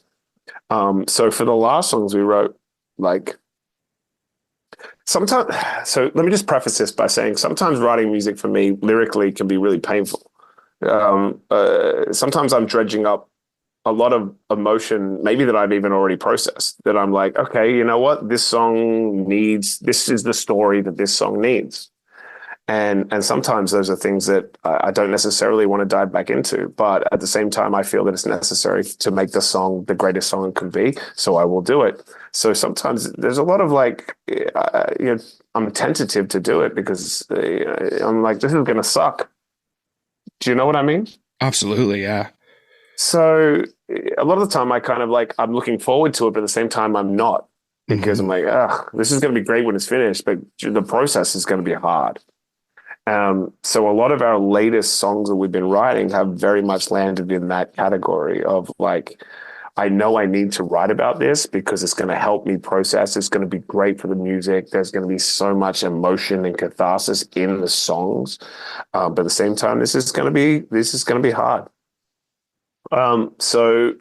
So for the last songs we wrote, like sometimes, so let me just preface this by saying sometimes writing music for me lyrically can be really painful. Sometimes I'm dredging up a lot of emotion, maybe that I've even already processed, that I'm like, okay, you know what? This is the story that this song needs. And sometimes those are things that I don't necessarily want to dive back into, but at the same time, I feel that it's necessary to make the song the greatest song it can be. So I will do it. So sometimes there's a lot of like, I'm tentative to do it because I'm like, this is going to suck. Do you know what I mean? Absolutely. Yeah. So a lot of the time I kind of like, I'm looking forward to it, but at the same time I'm not, because I'm like, this is going to be great when it's finished, but the process is going to be hard. So a lot of our latest songs that we've been writing have very much landed in that category of like, I know I need to write about this because it's going to help me process. It's going to be great for the music. There's going to be so much emotion and catharsis in the songs. But at the same time, this is going to be hard. So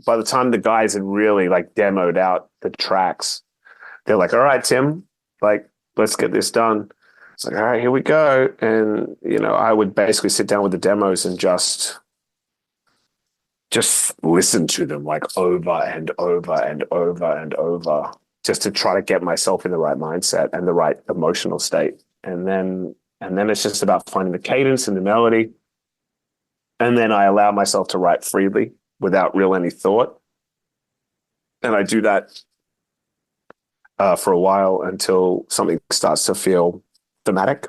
by the time the guys had really like demoed out the tracks, they're like, all right, Tim, like, let's get this done. It's like, all right, here we go. And, I would basically sit down with the demos and just listen to them like over and over and over and over, just to try to get myself in the right mindset and the right emotional state. And then it's just about finding the cadence and the melody. And then I allow myself to write freely without any thought. And I do that for a while until something starts to feel thematic.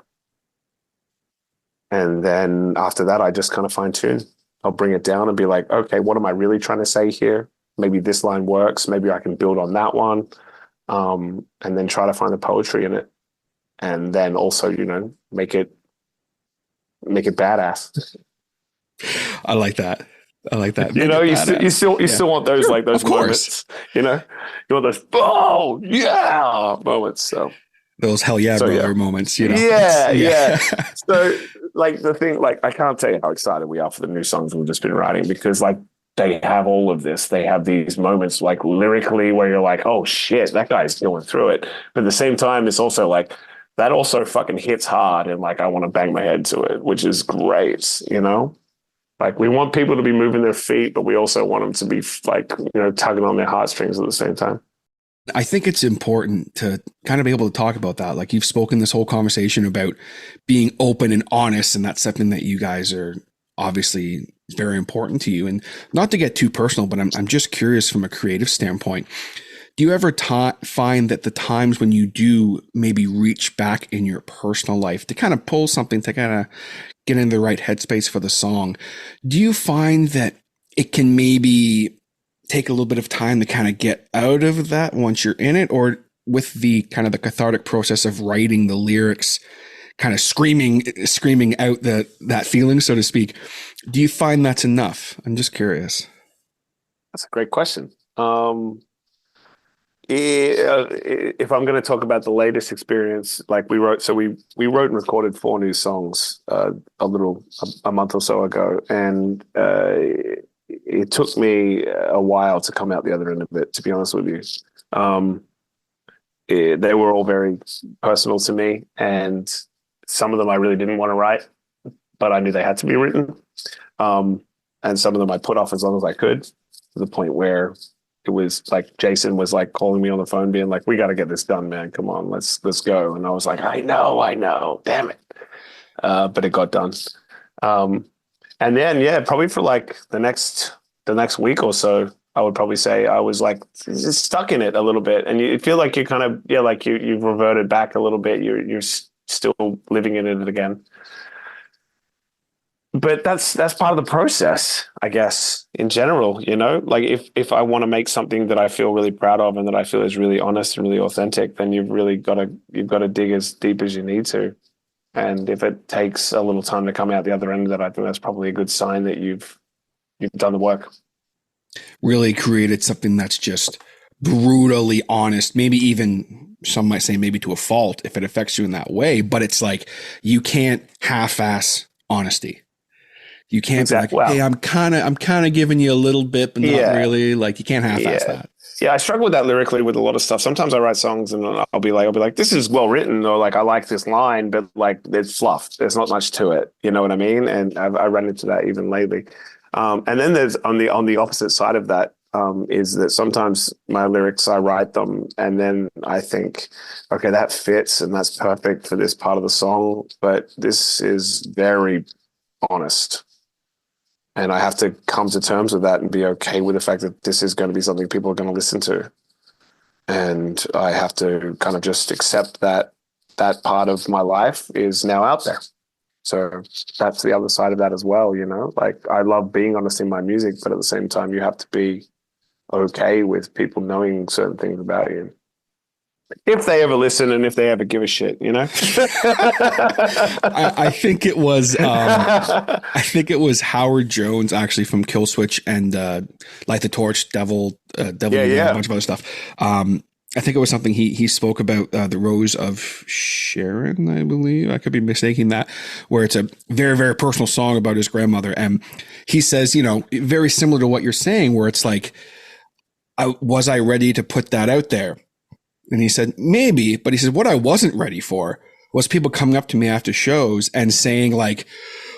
And then after that, I just kind of fine tune. I'll bring it down and be like, okay, what am I really trying to say here? Maybe this line works. Maybe I can build on that one. And then try to find the poetry in it. And then also, make it badass. I like that. You still want those, like those moments, you want those, oh yeah moments. So those hell yeah, brother moments, Yeah. So like the thing, like I can't tell you how excited we are for the new songs we've just been writing, because like they have all of this. They have these moments like lyrically where you're like, oh shit, that guy's going through it. But at the same time, it's also like, that also fucking hits hard. And like, I want to bang my head to it, which is great. Like we want people to be moving their feet, but we also want them to be like, tugging on their heartstrings at the same time. I think it's important to kind of be able to talk about that. Like you've spoken this whole conversation about being open and honest, and that's something that you guys are obviously very important to you. And not to get too personal, but I'm just curious from a creative standpoint. Do you ever find that the times when you do maybe reach back in your personal life to kind of pull something to kind of get in the right headspace for the song, do you find that it can maybe take a little bit of time to kind of get out of that once you're in it, or with the kind of the cathartic process of writing the lyrics, kind of screaming out that feeling, so to speak, do you find that's enough? I'm just curious. That's a great question. If I'm going to talk about the latest experience, like we wrote and recorded 4 new songs a month or so ago, and it took me a while to come out the other end of it, to be honest with you. They were all very personal to me, and some of them I really didn't want to write, but I knew they had to be written. And some of them I put off as long as I could, to the point where it was like Jason was like calling me on the phone being like, we got to get this done, man. Come on, let's go. And I was like, I know, damn it. But it got done. And then, yeah, probably for like the next week or so, I would probably say I was like stuck in it a little bit. And you feel like you're kind of, like you've reverted back a little bit. You're still living in it again. But that's part of the process, I guess, in general, like if I want to make something that I feel really proud of and that I feel is really honest and really authentic, then you've got to dig as deep as you need to. And if it takes a little time to come out the other end of that, I think that's probably a good sign that you've done the work. Really created something that's just brutally honest, maybe even some might say maybe to a fault if it affects you in that way, but it's like you can't half-ass honesty. You can't be like, hey, I'm kind of giving you a little bit, but not really. Like you can't half-ass that. Yeah, I struggle with that lyrically with a lot of stuff. Sometimes I write songs and I'll be like, this is well written, or like I like this line, but like it's fluffed. There's not much to it. You know what I mean? And I run into that even lately. And then there's on the opposite side of that is that sometimes my lyrics, I write them and then I think, okay, that fits and that's perfect for this part of the song, but this is very honest. And I have to come to terms with that and be okay with the fact that this is going to be something people are going to listen to. And I have to kind of just accept that part of my life is now out there. So that's the other side of that as well, Like I love being honest in my music, but at the same time, you have to be okay with people knowing certain things about you. If they ever listen and if they ever give a shit, I think it was Howard Jones actually from Killswitch and Light the Torch, Devil, a bunch of other stuff. I think it was something he spoke about the Rose of Sharon, I believe. I could be mistaking that, where it's a very, very personal song about his grandmother. And he says, very similar to what you're saying, where it's like, was I ready to put that out there? And he said, maybe, but he said, what I wasn't ready for was people coming up to me after shows and saying like,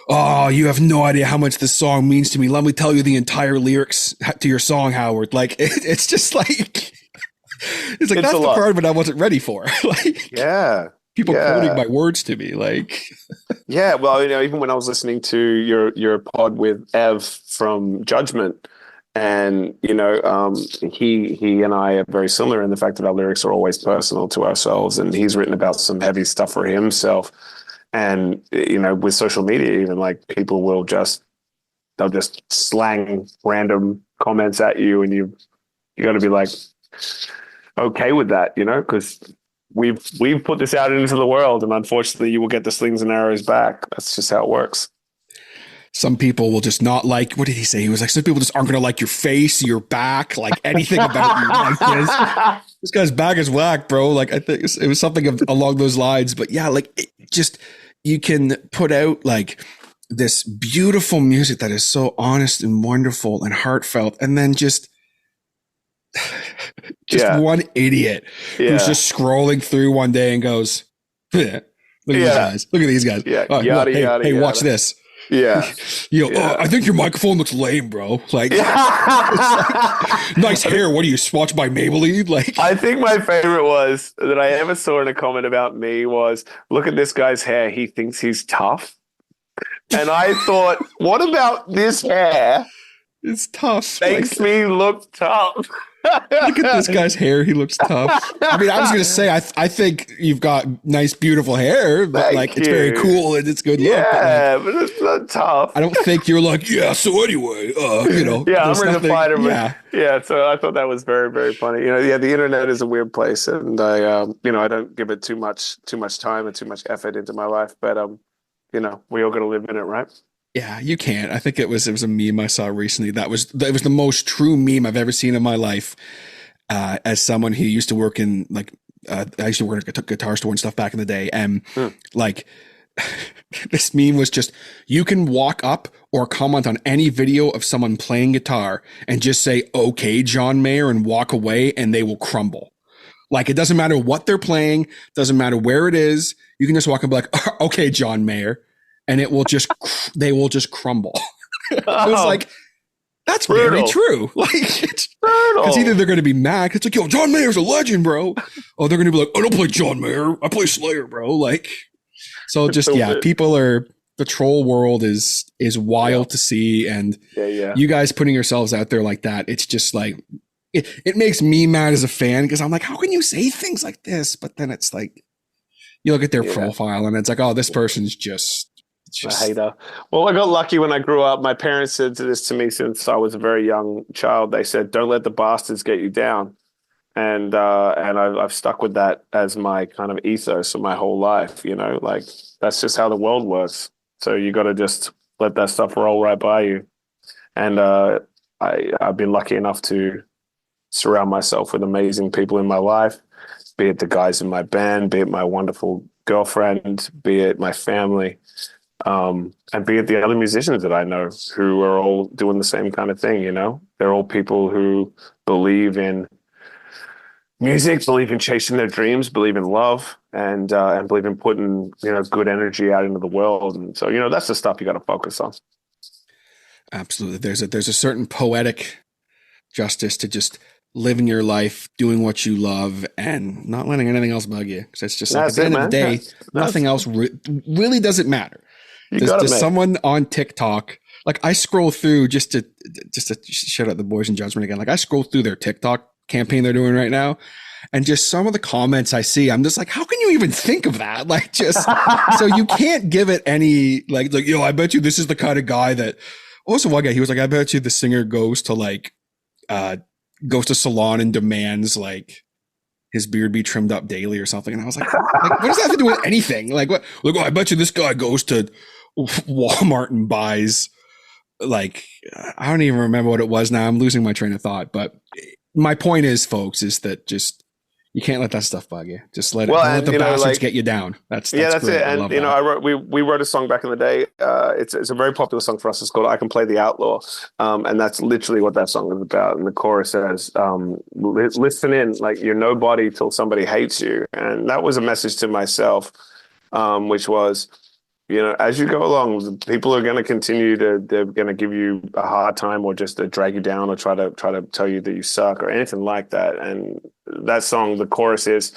oh, you have no idea how much this song means to me. Let me tell you the entire lyrics to your song, Howard. Like, it's just like, it's like, that's the part of it I wasn't ready for. Like, people quoting my words to me. Like, yeah. Well, even when I was listening to your pod with Ev from Judgment, and, he and I are very similar in the fact that our lyrics are always personal to ourselves. And he's written about some heavy stuff for himself. And, with social media, even like people they'll just slang random comments at you. And you got to be like, okay with that, because we've put this out into the world. And unfortunately, you will get the slings and arrows back. That's just how it works. Some people will just not like, what did he say? He was like, some people just aren't going to like your face, your back, like anything about you. Like this guy's back is whack, bro. Like I think it was something along those lines. But yeah, like you can put out like this beautiful music that is so honest and wonderful and heartfelt. And then just one idiot who's just scrolling through one day and goes, look at these guys. Look at these guys. Yeah. Oh, hey, watch this. Yeah. Oh, I think your microphone looks lame, bro. Like, like nice hair. What do you swatch by Maybelline? Like, I think my favorite was that I ever saw in a comment about me was, look at this guy's hair. He thinks he's tough. And I thought, what about this hair? It's tough. Makes me look tough. Look at this guy's hair. He looks tough. I mean, I was going to say, I think you've got nice, beautiful hair, but it's very cool and it's good look. Yeah, but it's not tough. I don't think you're like, so anyway, Yeah, I'm ready to fight him. Yeah, so I thought that was very, very funny. The internet is a weird place, and I don't give it too much time and too much effort into my life, but we all got to live in it, right? Yeah, you can't. I think it was a meme I saw recently that was the most true meme I've ever seen in my life. as someone who used to work in like, I used to work at a guitar store and stuff back in the day. And like this meme was just, you can walk up or comment on any video of someone playing guitar and just say, okay, John Mayer, and walk away and they will crumble. Like, it doesn't matter what they're playing, doesn't matter where it is. You can just walk up and be like, okay, John Mayer, and it will just, they will just crumble. It was like, that's very true. Like, it's because either they're going to be mad. It's like, yo, John Mayer's a legend, bro. Or they're going to be like, I don't play John Mayer. I play Slayer, bro. Like, so just, people are, the troll world is wild to see. And you guys putting yourselves out there like that, it's just like, it makes me mad as a fan because I'm like, how can you say things like this? But then it's like, you look at their profile and it's like, oh, this person's just a hater. Well, I got lucky when I grew up. My parents said this to me since I was a very young child. They said, don't let the bastards get you down. And I've stuck with that as my kind of ethos for my whole life, you know, like that's just how the world works. So you got to just let that stuff roll right by you. And I've been lucky enough to surround myself with amazing people in my life, be it the guys in my band, be it my wonderful girlfriend, be it my family, and be it the other musicians that I know who are all doing the same kind of thing, you know? They're all people who believe in music, believe in chasing their dreams, believe in love, and believe in putting, you know, good energy out into the world. And so, you know, that's the stuff you got to focus on. Absolutely. There's a certain poetic justice to just living your life, doing what you love, and not letting anything else bug you. Because it's just like, at the end of the day, nothing else really doesn't matter. Does someone on TikTok, like I scroll through just to shout out the Boys in Judgment again. Like I scroll through their TikTok campaign they're doing right now, and just some of the comments I see, I'm just like, how can you even think of that? Like, just so you can't give it any like yo, I bet you this is the kind of guy that. Also, one guy, he was like, I bet you the singer goes to salon and demands like his beard be trimmed up daily or something. And I was like what does that have to do with anything? Like what? Like, oh, I bet you this guy goes to Walmart and buys like, I don't even remember what it was now. I'm losing my train of thought. But my point is, folks, is that just, you can't let that stuff bug you. Just let the bastards get you down. That's it. And you know, we wrote a song back in the day. It's a very popular song for us. It's called "I Can Play the Outlaw," and that's literally what that song is about. And the chorus says, "Listen in, like you're nobody till somebody hates you." And that was a message to myself, which was, you know, as you go along, people are going to continue they're going to give you a hard time or just to drag you down or try to tell you that you suck or anything like that. And that song, the chorus is,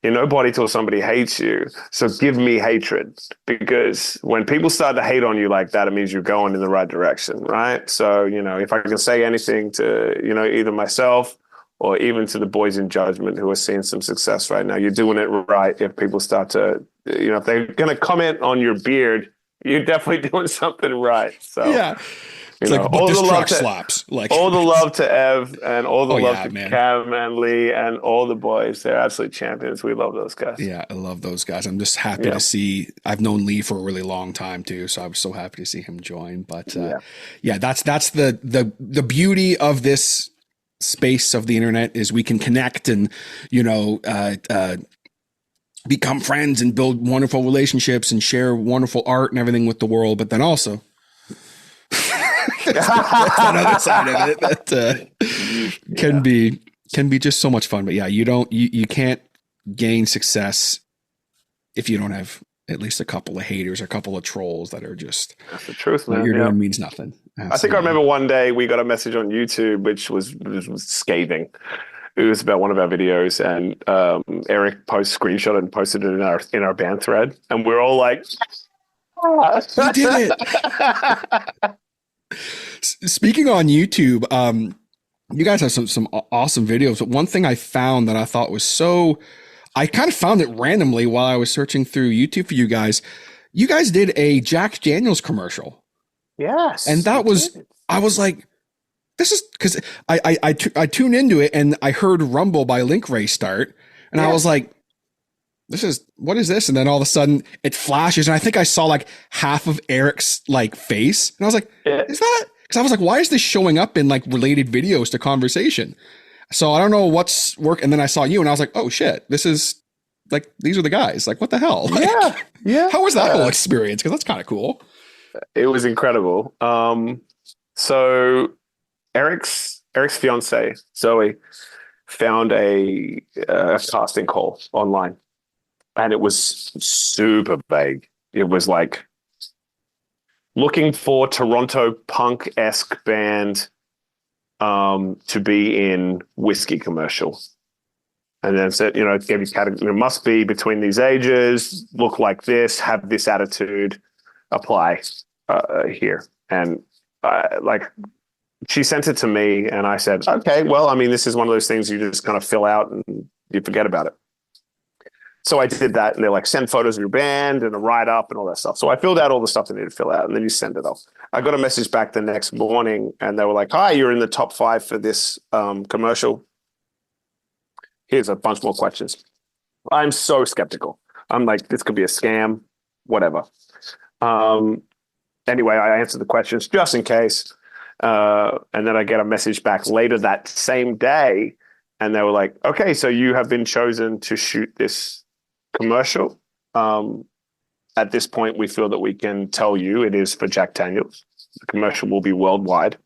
you're nobody till somebody hates you. So give me hatred, because when people start to hate on you like that, it means you're going in the right direction. Right. So, you know, if I can say anything to, you know, either myself or even to the Boys in Judgment who are seeing some success right now, you're doing it right. If people start to, you know, if they're going to comment on your beard, you're definitely doing something right. So, yeah. It's like, but this truck slaps. Like, all the love to Ev and all the love to Cam and Lee and all the boys. They're absolute champions. We love those guys. Yeah, I love those guys. I'm just happy to see. I've known Lee for a really long time too, so I was so happy to see him join. But that's the beauty of this space of the internet, is we can connect and, you know, become friends and build wonderful relationships and share wonderful art and everything with the world. But then also that's another side of it that can be just so much fun. But yeah, you can't gain success if you don't have at least a couple of haters, a couple of trolls that are just, that's the truth, man. What you're doing means nothing. Absolutely. I think I remember one day we got a message on YouTube which was scathing. It was about one of our videos, and Eric screenshot it and posted it in our band thread, and we're all like, "You did it!" Speaking on YouTube, you guys have some awesome videos. But one thing I found that I thought was I kind of found it randomly while I was searching through YouTube for you guys. You guys did a Jack Daniels commercial. Yes, and I was like, this is because I tuned into it and I heard Rumble by Link Ray start, and I was like, what is this? And then all of a sudden it flashes, and I think I saw like half of Eric's like face, and I was like, is that? Because I was like, why is this showing up in like related videos to Conversation? So I don't know what's work. And then I saw you and I was like, oh shit, this is like, these are the guys. Like, what the hell? Like, yeah. How was that whole experience? Because that's kind of cool. It was incredible. So Eric's fiance, Zoe, found a casting call online, and it was super vague. It was like looking for Toronto punk-esque band to be in whiskey commercial. And then said, it gave you category. It must be between these ages, look like this, have this attitude, apply here. And she sent it to me, and I said, okay, well, I mean, this is one of those things you just kind of fill out and you forget about it. So I did that, and they're like, send photos of your band and a write-up and all that stuff. So I filled out all the stuff they needed to fill out, and then you send it off. I got a message back the next morning, and they were like, hi, you're in the top 5 for this commercial. Here's a bunch more questions. I'm so skeptical. I'm like, this could be a scam, whatever. Anyway, I answered the questions just in case. And then I get a message back later that same day, and they were like, okay, so you have been chosen to shoot this commercial. At this point, we feel that we can tell you it is for Jack Daniels. The commercial will be worldwide,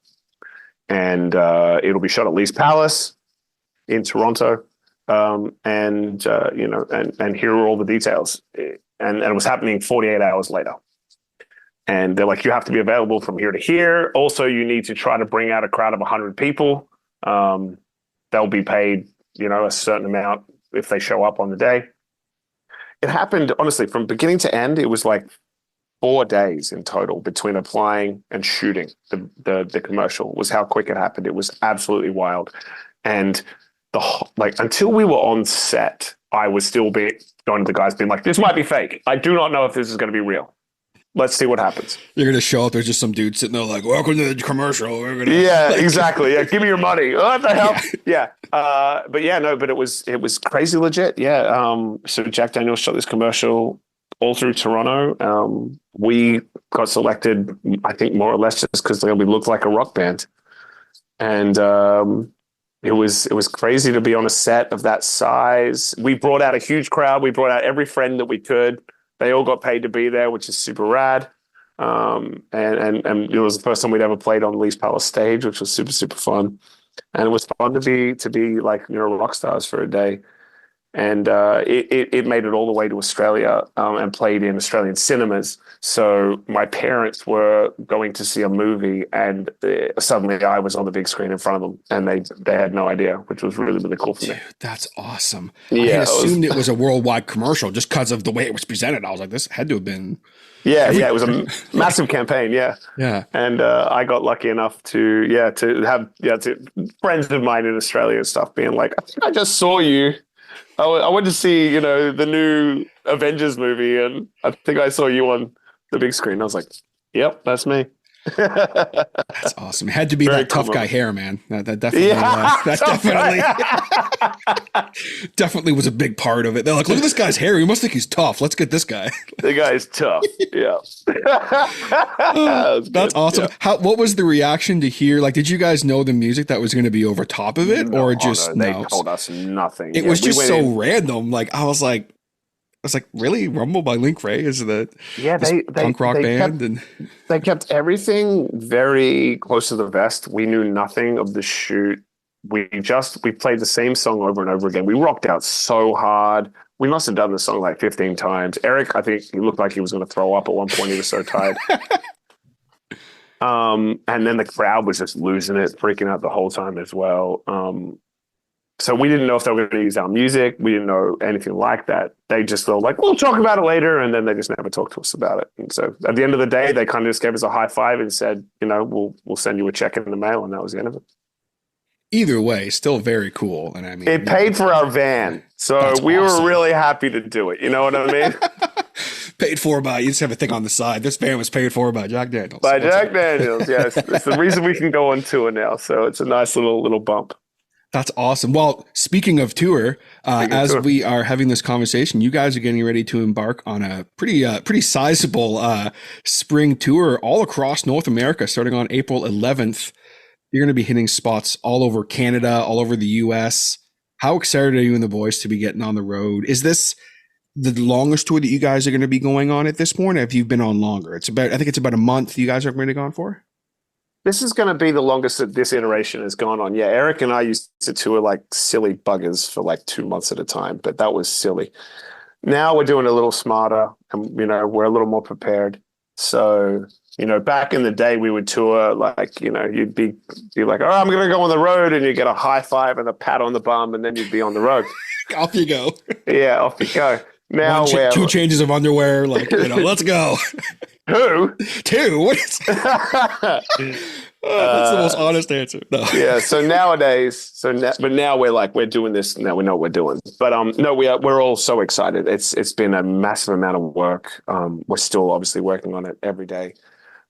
and it'll be shot at Lee's Palace in Toronto. And here are all the details. And it was happening 48 hours later. And they're like, you have to be available from here to here. Also, you need to try to bring out a crowd of 100 people. They'll be paid, a certain amount if they show up on the day. It happened, honestly, from beginning to end. It was like 4 days in total between applying and shooting the commercial. Was how quick it happened. It was absolutely wild. And until we were on set, I was still going to the guys being like, this might be fake. I do not know if this is going to be real. Let's see what happens. You're going to show up. There's just some dude sitting there like, welcome to the commercial. We're gonna Exactly. Yeah. Give me your money. What the hell? Yeah. But it was crazy legit. Yeah. So Jack Daniels shot this commercial all through Toronto. We got selected, I think, more or less just because we looked like a rock band. And, it was crazy to be on a set of that size. We brought out a huge crowd. We brought out every friend that we could. They all got paid to be there, which is super rad. And it was the first time we'd ever played on Lee's Palace stage, which was super, super fun. And it was fun to be like, rock stars for a day. And it made it all the way to Australia and played in Australian cinemas. So my parents were going to see a movie, and suddenly I was on the big screen in front of them, and they had no idea, which was really, really cool for me. Dude, that's awesome. Yeah, I had assumed it was a worldwide commercial just because of the way it was presented. I was like, this had to have been. Yeah, it was a massive campaign. Yeah. And I got lucky enough to have friends of mine in Australia and stuff being like, I think I just saw you. I went to see, the new Avengers movie, and I think I saw you on the big screen. I was like, yep, that's me. That's awesome. It had to be very that tough guy hair, man. That definitely, definitely was a big part of it. They're like, look at this guy's hair. You must think he's tough. Let's get this guy. The guy's tough. Yeah. That's awesome. Yeah. What was the reaction to hear? Like, did you guys know the music that was going to be over top of it, or just no? They told us nothing. It was just so random. Like, I was like, really? Rumble by Link Ray is the punk rock band? They kept everything very close to the vest. We knew nothing of the shoot. We played the same song over and over again. We rocked out so hard. We must have done the song like 15 times. Eric, I think he looked like he was going to throw up at one point. He was so tired. And then the crowd was just losing it, freaking out the whole time as well. So we didn't know if they were going to use our music. We didn't know anything like that. They just were like, we'll talk about it later. And then they just never talked to us about it. And so at the end of the day, they kind of just gave us a high five and said, we'll send you a check in the mail. And that was the end of it. Either way, still very cool. And I mean, it paid for our van. So we were really happy to do it. You know what I mean? Paid for by, you just have a thing on the side. This van was paid for by Jack Daniels. By Jack Daniels, yes. It's the reason we can go on tour now. So it's a nice little bump. That's awesome. Well, speaking of tour, we are having this conversation, you guys are getting ready to embark on a pretty sizable spring tour all across North America, starting on April 11th. You're going to be hitting spots all over Canada, all over the US. How excited are you and the boys to be getting on the road? Is this the longest tour that you guys are going to be going on at this point? Or have you been on longer? I think it's about a month you guys are going to go on for? This is going to be the longest that this iteration has gone on. Yeah, Eric and I used to tour like silly buggers for like 2 months at a time, but that was silly. Now we're doing a little smarter and, we're a little more prepared. So, back in the day we would tour like, you'd be like, oh, I'm going to go on the road, and you get a high five and a pat on the bum, and then you'd be on the road. Off you go. Yeah, off you go. Now we're 2 changes of underwear, like, let's go. Two? What is that's the most honest answer. No. Yeah. So nowadays, but now we're doing this. Now we know what we're doing. But no, we're all so excited. It's been a massive amount of work. We're still obviously working on it every day,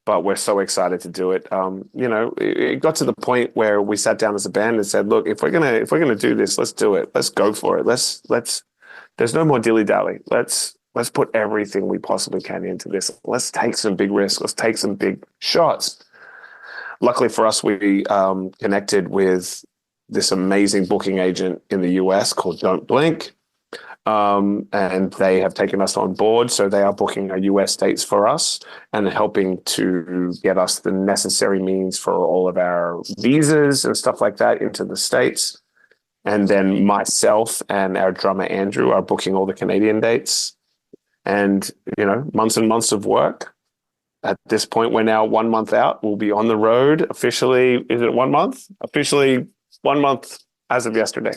but we're so excited to do it. It got to the point where we sat down as a band and said, look, if we're gonna do this, let's do it. Let's go for it. Let's. There's no more dilly dally. Let's put everything we possibly can into this. Let's take some big risks. Let's take some big shots. Luckily for us, we connected with this amazing booking agent in the US called Don't Blink. And they have taken us on board. So they are booking our US dates for us and helping to get us the necessary means for all of our visas and stuff like that into the States. And then myself and our drummer, Andrew, are booking all the Canadian dates. And, months and months of work. At this point, we're now 1 month out. We'll be on the road officially. Is it 1 month? Officially 1 month as of yesterday.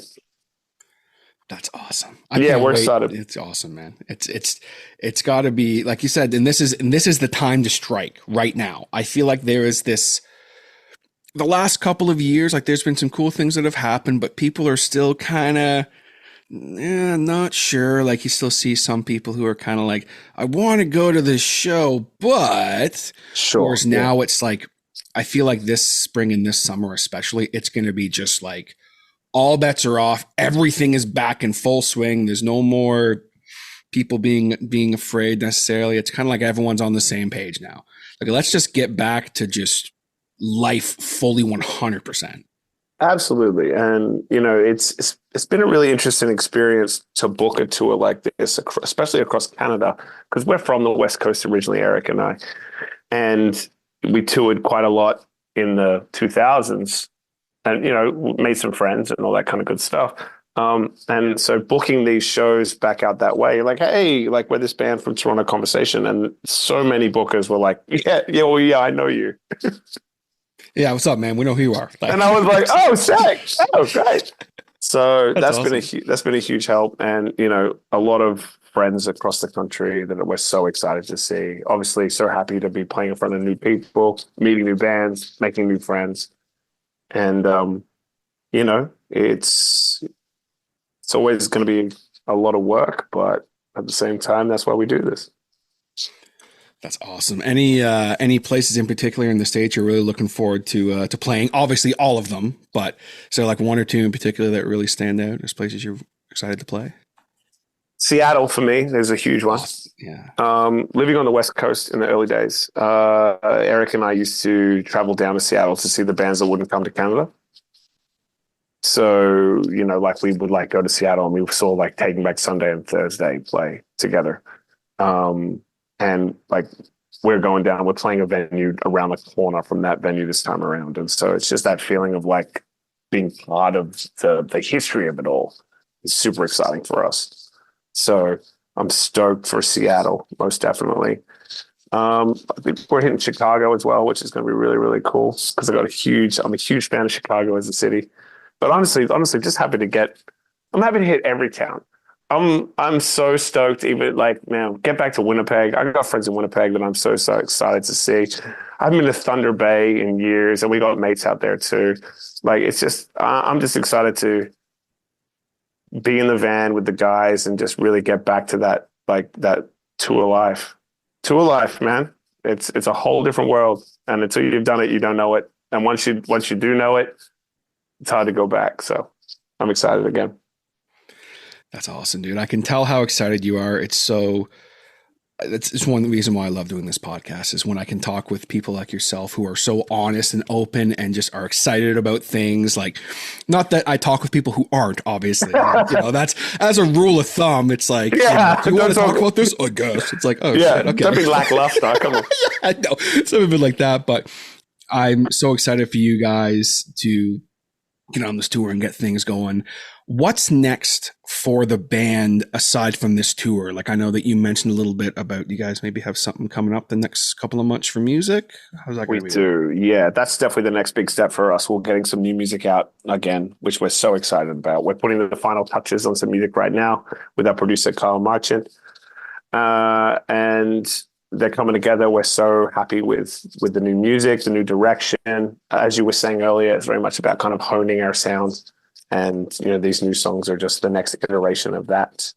That's awesome. We're excited. It's awesome, man. It's got to be, like you said, and this is the time to strike right now. I feel like there is this, the last couple of years, like there's been some cool things that have happened, but people are still kind of, not sure. Like you still see some people who are kind of like, I want to go to this show, but sure. Whereas now it's like, I feel like this spring and this summer especially, it's going to be just like all bets are off. Everything is back in full swing. There's no more people being afraid necessarily. It's kind of like everyone's on the same page now. Like, let's just get back to just life fully 100%. Absolutely. And, it's been a really interesting experience to book a tour like this, especially across Canada, because we're from the West Coast originally, Eric and I, and we toured quite a lot in the 2000s and, made some friends and all that kind of good stuff. And so booking these shows back out that way, like, hey, like we're this band from Toronto Conversation. And so many bookers were like, yeah, I know you. Yeah, what's up, man? We know who you are. And I was like, oh, sick. Oh, great. So that's awesome. been a huge help. And, a lot of friends across the country that we're so excited to see. Obviously, so happy to be playing in front of new people, meeting new bands, making new friends. And, it's always going to be a lot of work, but at the same time, that's why we do this. That's awesome. Any places in particular in the States you're really looking forward to playing? Obviously, all of them, but is there like one or two in particular that really stand out as places you're excited to play? Seattle for me is a huge one. Awesome. Yeah. Living on the West Coast in the early days, Eric and I used to travel down to Seattle to see the bands that wouldn't come to Canada. So, like we would like go to Seattle and we saw like Taking Back Sunday and Thursday play together. And like we're going down, we're playing a venue around the corner from that venue this time around. And so it's just that feeling of like being part of the history of it all. It's super exciting for us. So I'm stoked for Seattle, most definitely. I think we're hitting Chicago as well, which is going to be really, really cool because I'm a huge fan of Chicago as a city. But honestly, just I'm happy to hit every town. I'm so stoked, even like now, get back to Winnipeg. I got friends in Winnipeg that I'm so excited to see. I haven't been to Thunder Bay in years, and we got mates out there too. Like, it's just, I'm just excited to be in the van with the guys and just really get back to that tour life. Tour life, man. It's a whole different world, and until you've done it, you don't know it. And once you do know it, it's hard to go back. So I'm excited again. That's awesome, dude. I can tell how excited you are. It's so it's one reason why I love doing this podcast is when I can talk with people like yourself who are so honest and open and just are excited about things. Like, not that I talk with people who aren't, obviously. That's as a rule of thumb. It's like, you want to talk about this? I guess it's like, shit, okay. Don't be lackluster. Come on. I know something like that, but I'm so excited for you guys to get on this tour and get things going. What's next for the band aside from this tour? Like, I know that you mentioned a little bit about you guys maybe have something coming up the next couple of months for music. How's that going to be? We do. Yeah, that's definitely the next big step for us. We're getting some new music out again, which we're so excited about. We're putting the final touches on some music right now with our producer, Kyle Marchant. And they're coming together. We're so happy with the new music, the new direction. As you were saying earlier, it's very much about kind of honing our sound. And, these new songs are just the next iteration of that.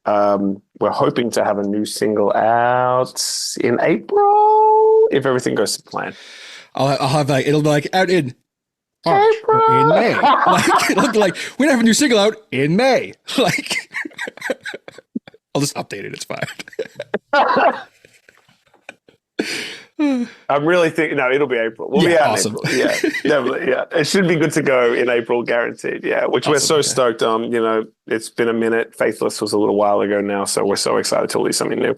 We're hoping to have a new single out in April, if everything goes to plan. I'll have it'll be like out in March, or in May. Like, it'll be like, we have a new single out in May. Like, I'll just update it. It's fine. I'm really thinking, no, it'll be April. We'll be out awesome. In April. Yeah, definitely. Yeah. It should be good to go in April, guaranteed. Yeah, which awesome, we're so stoked on. It's been a minute. Faithless was a little while ago now, so we're so excited to release something new.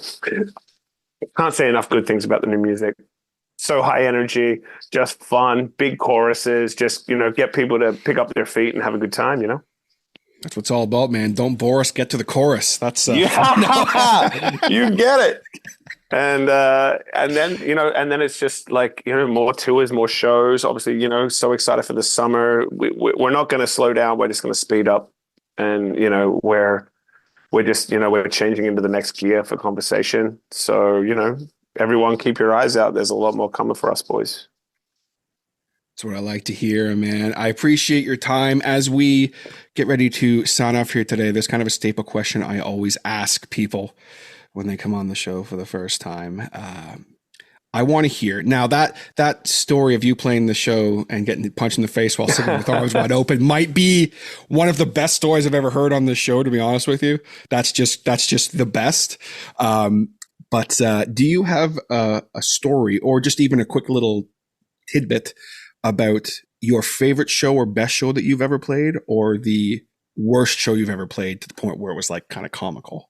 Can't say enough good things about the new music. So high energy, just fun, big choruses, just, get people to pick up their feet and have a good time, That's what it's all about, man. Don't bore us, get to the chorus. That's you get it. And then it's just like, more tours, more shows. Obviously, so excited for the summer. We're not going to slow down. We're just going to speed up. And, we're just, we're changing into the next gear for conversation. So, everyone keep your eyes out. There's a lot more coming for us, boys. That's what I like to hear, man. I appreciate your time. As we get ready to sign off here today, there's kind of a staple question I always ask people when they come on the show for the first time. I want to hear now that story of you playing the show and getting punched in the face while sitting with arms wide open might be one of the best stories I've ever heard on this show, to be honest with you. That's just the best. But do you have a story or just even a quick little tidbit about your favorite show or best show that you've ever played, or the worst show you've ever played to the point where it was like kind of comical?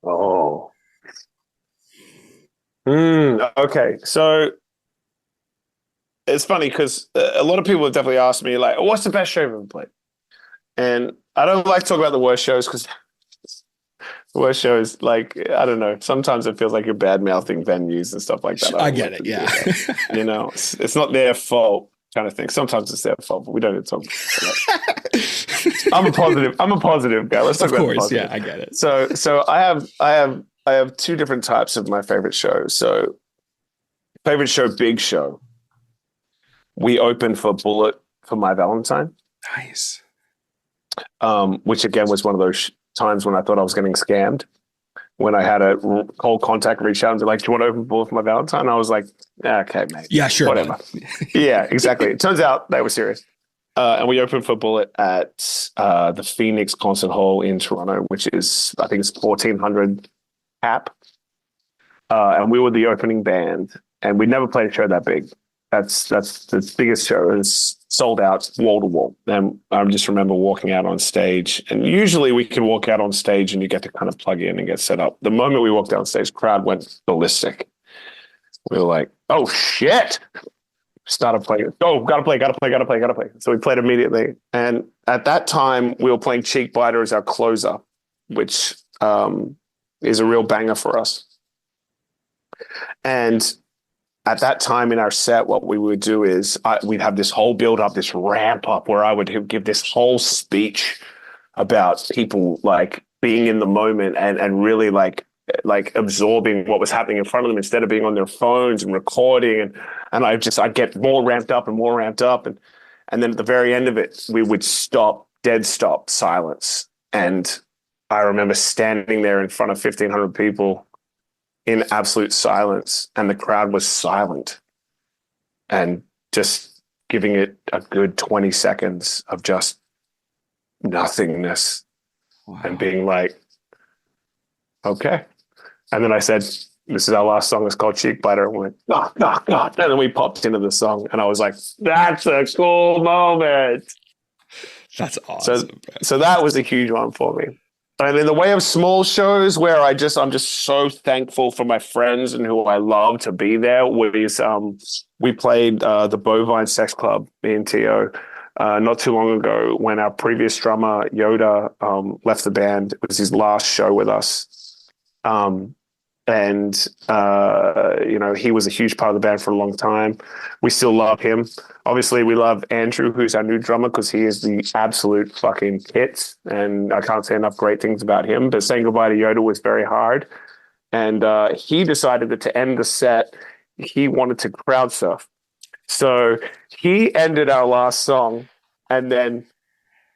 Oh. Okay. So it's funny because a lot of people have definitely asked me, like, what's the best show you've ever played? And I don't like to talk about the worst shows because the worst shows, like, I don't know, sometimes it feels like you're bad-mouthing venues and stuff like that. I get it, yeah. It's not their fault kind of thing. Sometimes it's their fault, but we don't need to talk about that. I'm a positive guy. Let's talk about the positive. Yeah, I get it. So I have two different types of my favorite shows. So favorite show, big show. We opened for Bullet for My Valentine. Nice. Which again was one of those times when I thought I was getting scammed. When I had a cold contact reach out and be like, do you want to open Bullet for My Valentine? I was like, okay, mate. Yeah, sure. Whatever. Yeah, exactly. It turns out they were serious. And we opened for Bullet at the Phoenix Concert Hall in Toronto, which is, I think it's 1,400 cap. And we were the opening band, and we never played a show that big. That's the biggest show. It's sold out wall to wall. And I just remember walking out on stage, and usually we can walk out on stage and you get to kind of plug in and get set up. The moment we walked down stage, crowd went ballistic. We were like, oh shit. Started playing. Oh, gotta play. So we played immediately. And at that time, we were playing Cheek Biter as our closer, which is a real banger for us. And at that time in our set, what we would do is we'd have this whole build up, this ramp up where I would give this whole speech about people like being in the moment and really like absorbing what was happening in front of them instead of being on their phones and recording. And I get more ramped up. And then at the very end of it, we would stop, dead stop, silence. And I remember standing there in front of 1,500 people in absolute silence, and the crowd was silent, and just giving it a good 20 seconds of just nothingness. Wow. And being like, okay. And then I said, this is our last song. It's called Cheek Biter. And we went, God. And then we popped into the song. And I was like, that's a cool moment. That's awesome. So that was a huge one for me. And in the way of small shows where I'm just so thankful for my friends and who I love to be there, we played the Bovine Sex Club, me and Tio, not too long ago when our previous drummer, Yoda, left the band. It was his last show with us. He was a huge part of the band for a long time. We still love him. Obviously, we love Andrew, who's our new drummer, because he is the absolute fucking hits, and I can't say enough great things about him. But saying goodbye to Yoda was very hard, and he decided that to end the set, he wanted to crowd surf. So he ended our last song and then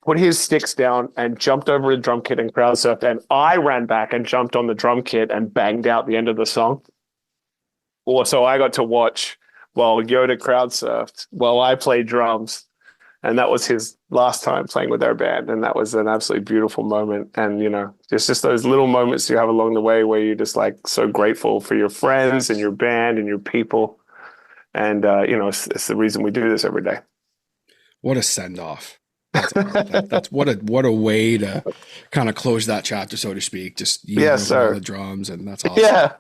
put his sticks down and jumped over a drum kit and crowd surfed. And I ran back and jumped on the drum kit and banged out the end of the song. So I got to watch while Yoda crowd surfed while I played drums. And that was his last time playing with our band. And that was an absolutely beautiful moment. And, it's just those little moments you have along the way where you're just like so grateful for your friends and your band and your people. And, it's the reason we do this every day. What a send off. That's what a way to kind of close that chapter, so to speak. Just all the drums, and that's awesome. Yeah,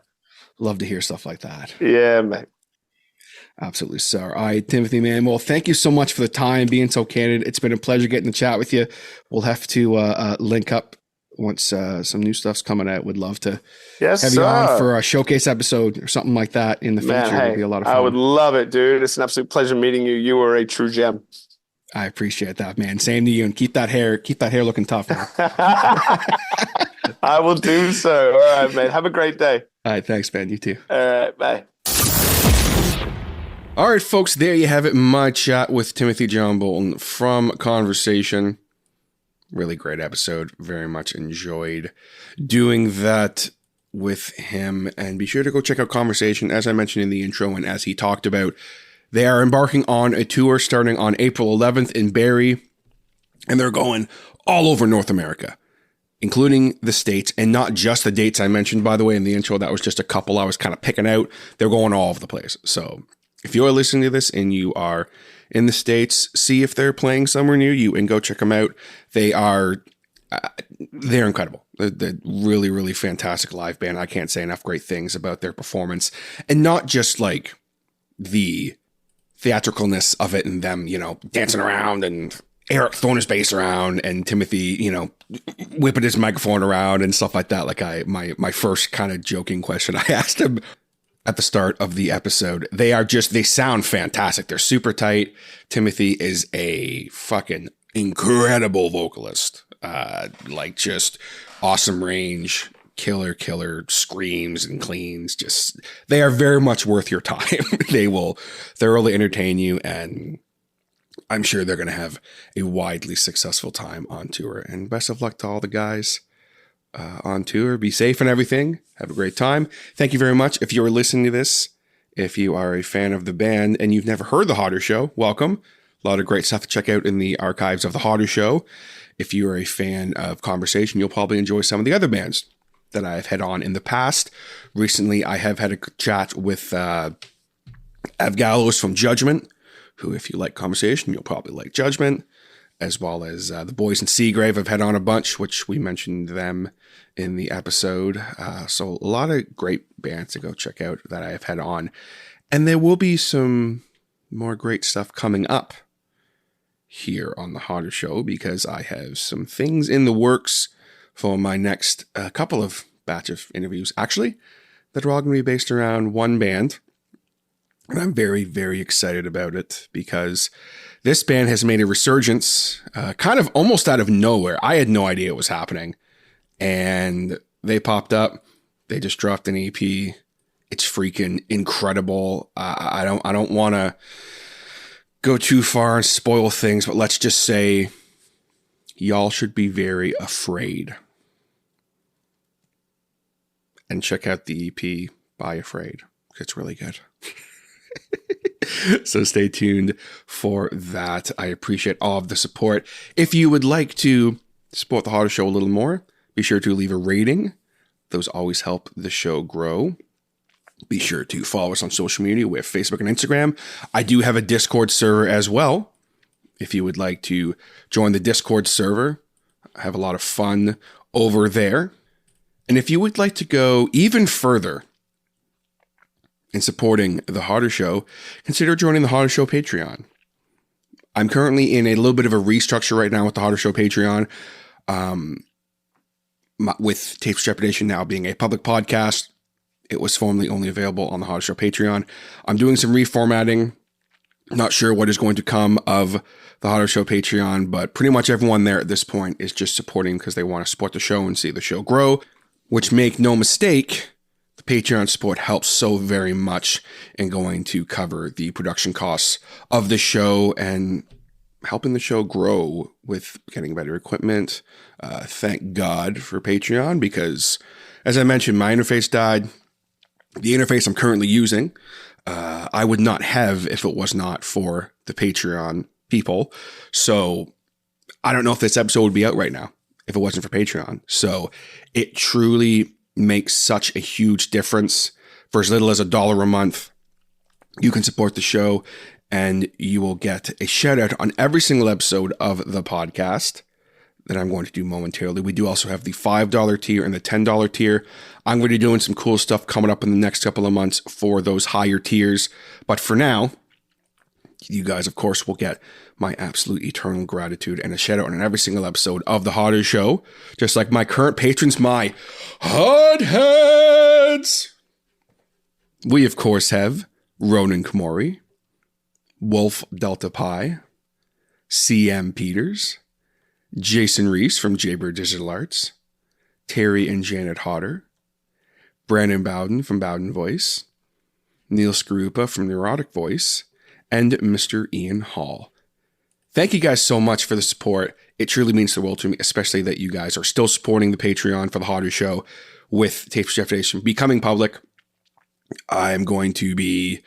love to hear stuff like that. Yeah, mate. Absolutely, sir. All right, Timothy, man. Well, thank you so much for the time, being so candid. It's been a pleasure getting to chat with you. We'll have to link up once some new stuff's coming out. Would love to have you on for a showcase episode or something like that in the future. Man, It'd be a lot of fun. I would love it, dude. It's an absolute pleasure meeting you. You are a true gem. I appreciate that, man. Same to you. And keep that hair looking tough. I will do so. All right, man. Have a great day. All right. Thanks, man. You too. All right. Bye. All right, folks. There you have it. My chat with Timothy John Bolton from Conversation. Really great episode. Very much enjoyed doing that with him. And be sure to go check out Conversation, as I mentioned in the intro and as he talked about. They are embarking on a tour starting on April 11th in Barrie, and they're going all over North America, including the States, and not just the dates I mentioned, by the way, in the intro. That was just a couple I was kind of picking out. They're going all over the place. So if you are listening to this and you are in the States, see if they're playing somewhere near you and go check them out. They're incredible. They're really, really fantastic live band. I can't say enough great things about their performance, and not just like the theatricalness of it and them, dancing around and Eric throwing his bass around and Timothy, whipping his microphone around and stuff like that. Like my first kind of joking question I asked him at the start of the episode, they sound fantastic. They're super tight. Timothy is a fucking incredible vocalist. Just awesome range. Killer screams and cleans. Just, they are very much worth your time. They will thoroughly entertain you, and I'm sure they're going to have a widely successful time on tour. And best of luck to all the guys on tour. Be safe and everything. Have a great time. Thank you very much. If you are listening to this, if you are a fan of the band and you've never heard The Hotter Show, welcome. A lot of great stuff to check out in the archives of The Hotter Show. If you are a fan of Conversation, you'll probably enjoy some of the other bands that I've had on in the past. Recently, I have had a chat with Ev Gallows from Judgment, who, if you like Conversation, you'll probably like Judgment, as well as the boys in Seagrave. I've had on a bunch, which we mentioned them in the episode. So a lot of great bands to go check out that I have had on. And there will be some more great stuff coming up here on The Hotter Show, because I have some things in the works for my next couple of batch of interviews, actually, that are all going to be based around one band. And I'm very, very excited about it, because this band has made a resurgence kind of almost out of nowhere. I had no idea it was happening. And they popped up. They just dropped an EP. It's freaking incredible. I don't want to go too far and spoil things, but let's just say y'all should be very afraid. And check out the EP by Afraid. It's really good. So stay tuned for that. I appreciate all of the support. If you would like to support The Hotter Show a little more, be sure to leave a rating Those always help the show grow. Be sure to follow us on social media with Facebook and Instagram. I do have a Discord server as well. If you would like to join the Discord server, I have a lot of fun over there. And if you would like to go even further in supporting The Harder Show, consider joining The Harder Show Patreon. I'm currently in a little bit of a restructure right now with The Harder Show Patreon, with Tapes Trepidation now being a public podcast. It was formerly only available on The Harder Show Patreon. I'm doing some reformatting. Not sure what is going to come of The Harder Show Patreon, but pretty much everyone there at this point is just supporting because they want to support the show and see the show grow, which, make no mistake, the Patreon support helps so very much in going to cover the production costs of the show and helping the show grow with getting better equipment. Thank God for Patreon, because as I mentioned, my interface died. The interface I'm currently using, I would not have if it was not for the Patreon people. So I don't know if this episode would be out right now if it wasn't for Patreon. So it truly makes such a huge difference. For as little as $1 a month, you can support the show and you will get a shout out on every single episode of the podcast that I'm going to do momentarily. We do also have the $5 tier and the $10 tier. I'm going to be doing some cool stuff coming up in the next couple of months for those higher tiers. But for now, you guys, of course, will get my absolute eternal gratitude and a shout out on every single episode of The Harder Show. Just like my current patrons, my hardheads. We, of course, have Ronan Kamori, Wolf Delta Pi, CM Peters, Jason Reese from Jaybird Digital Arts, Terry and Janet Hodder, Brandon Bowden from Bowden Voice, Neil Skarupa from Neurotic Voice, and Mr. Ian Hall. Thank you guys so much for the support. It truly means the world to me, especially that you guys are still supporting the Patreon for The Harder Show with Tapes Trepidation becoming public. I'm going to be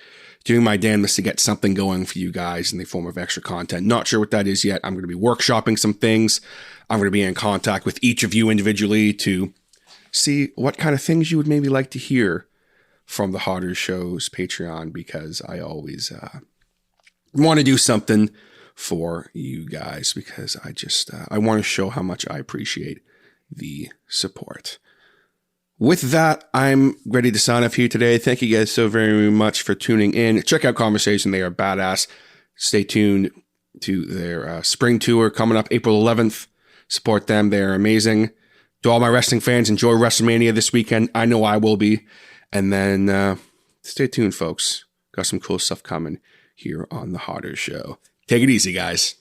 doing my damnedest to get something going for you guys in the form of extra content. Not sure what that is yet. I'm going to be workshopping some things. I'm going to be in contact with each of you individually to see what kind of things you would maybe like to hear from The Harder Show's Patreon, because I always want to do something for you guys, because I want to show how much I appreciate the support. With that, I'm ready to sign off here today. Thank you guys so very much for tuning in. Check out Conversation. They are badass. Stay tuned to their spring tour coming up April 11th. Support them. They're amazing. To all my wrestling fans, enjoy WrestleMania this weekend. I know I will be. And then stay tuned, folks. Got some cool stuff coming here on The Harder Show. Take it easy, guys.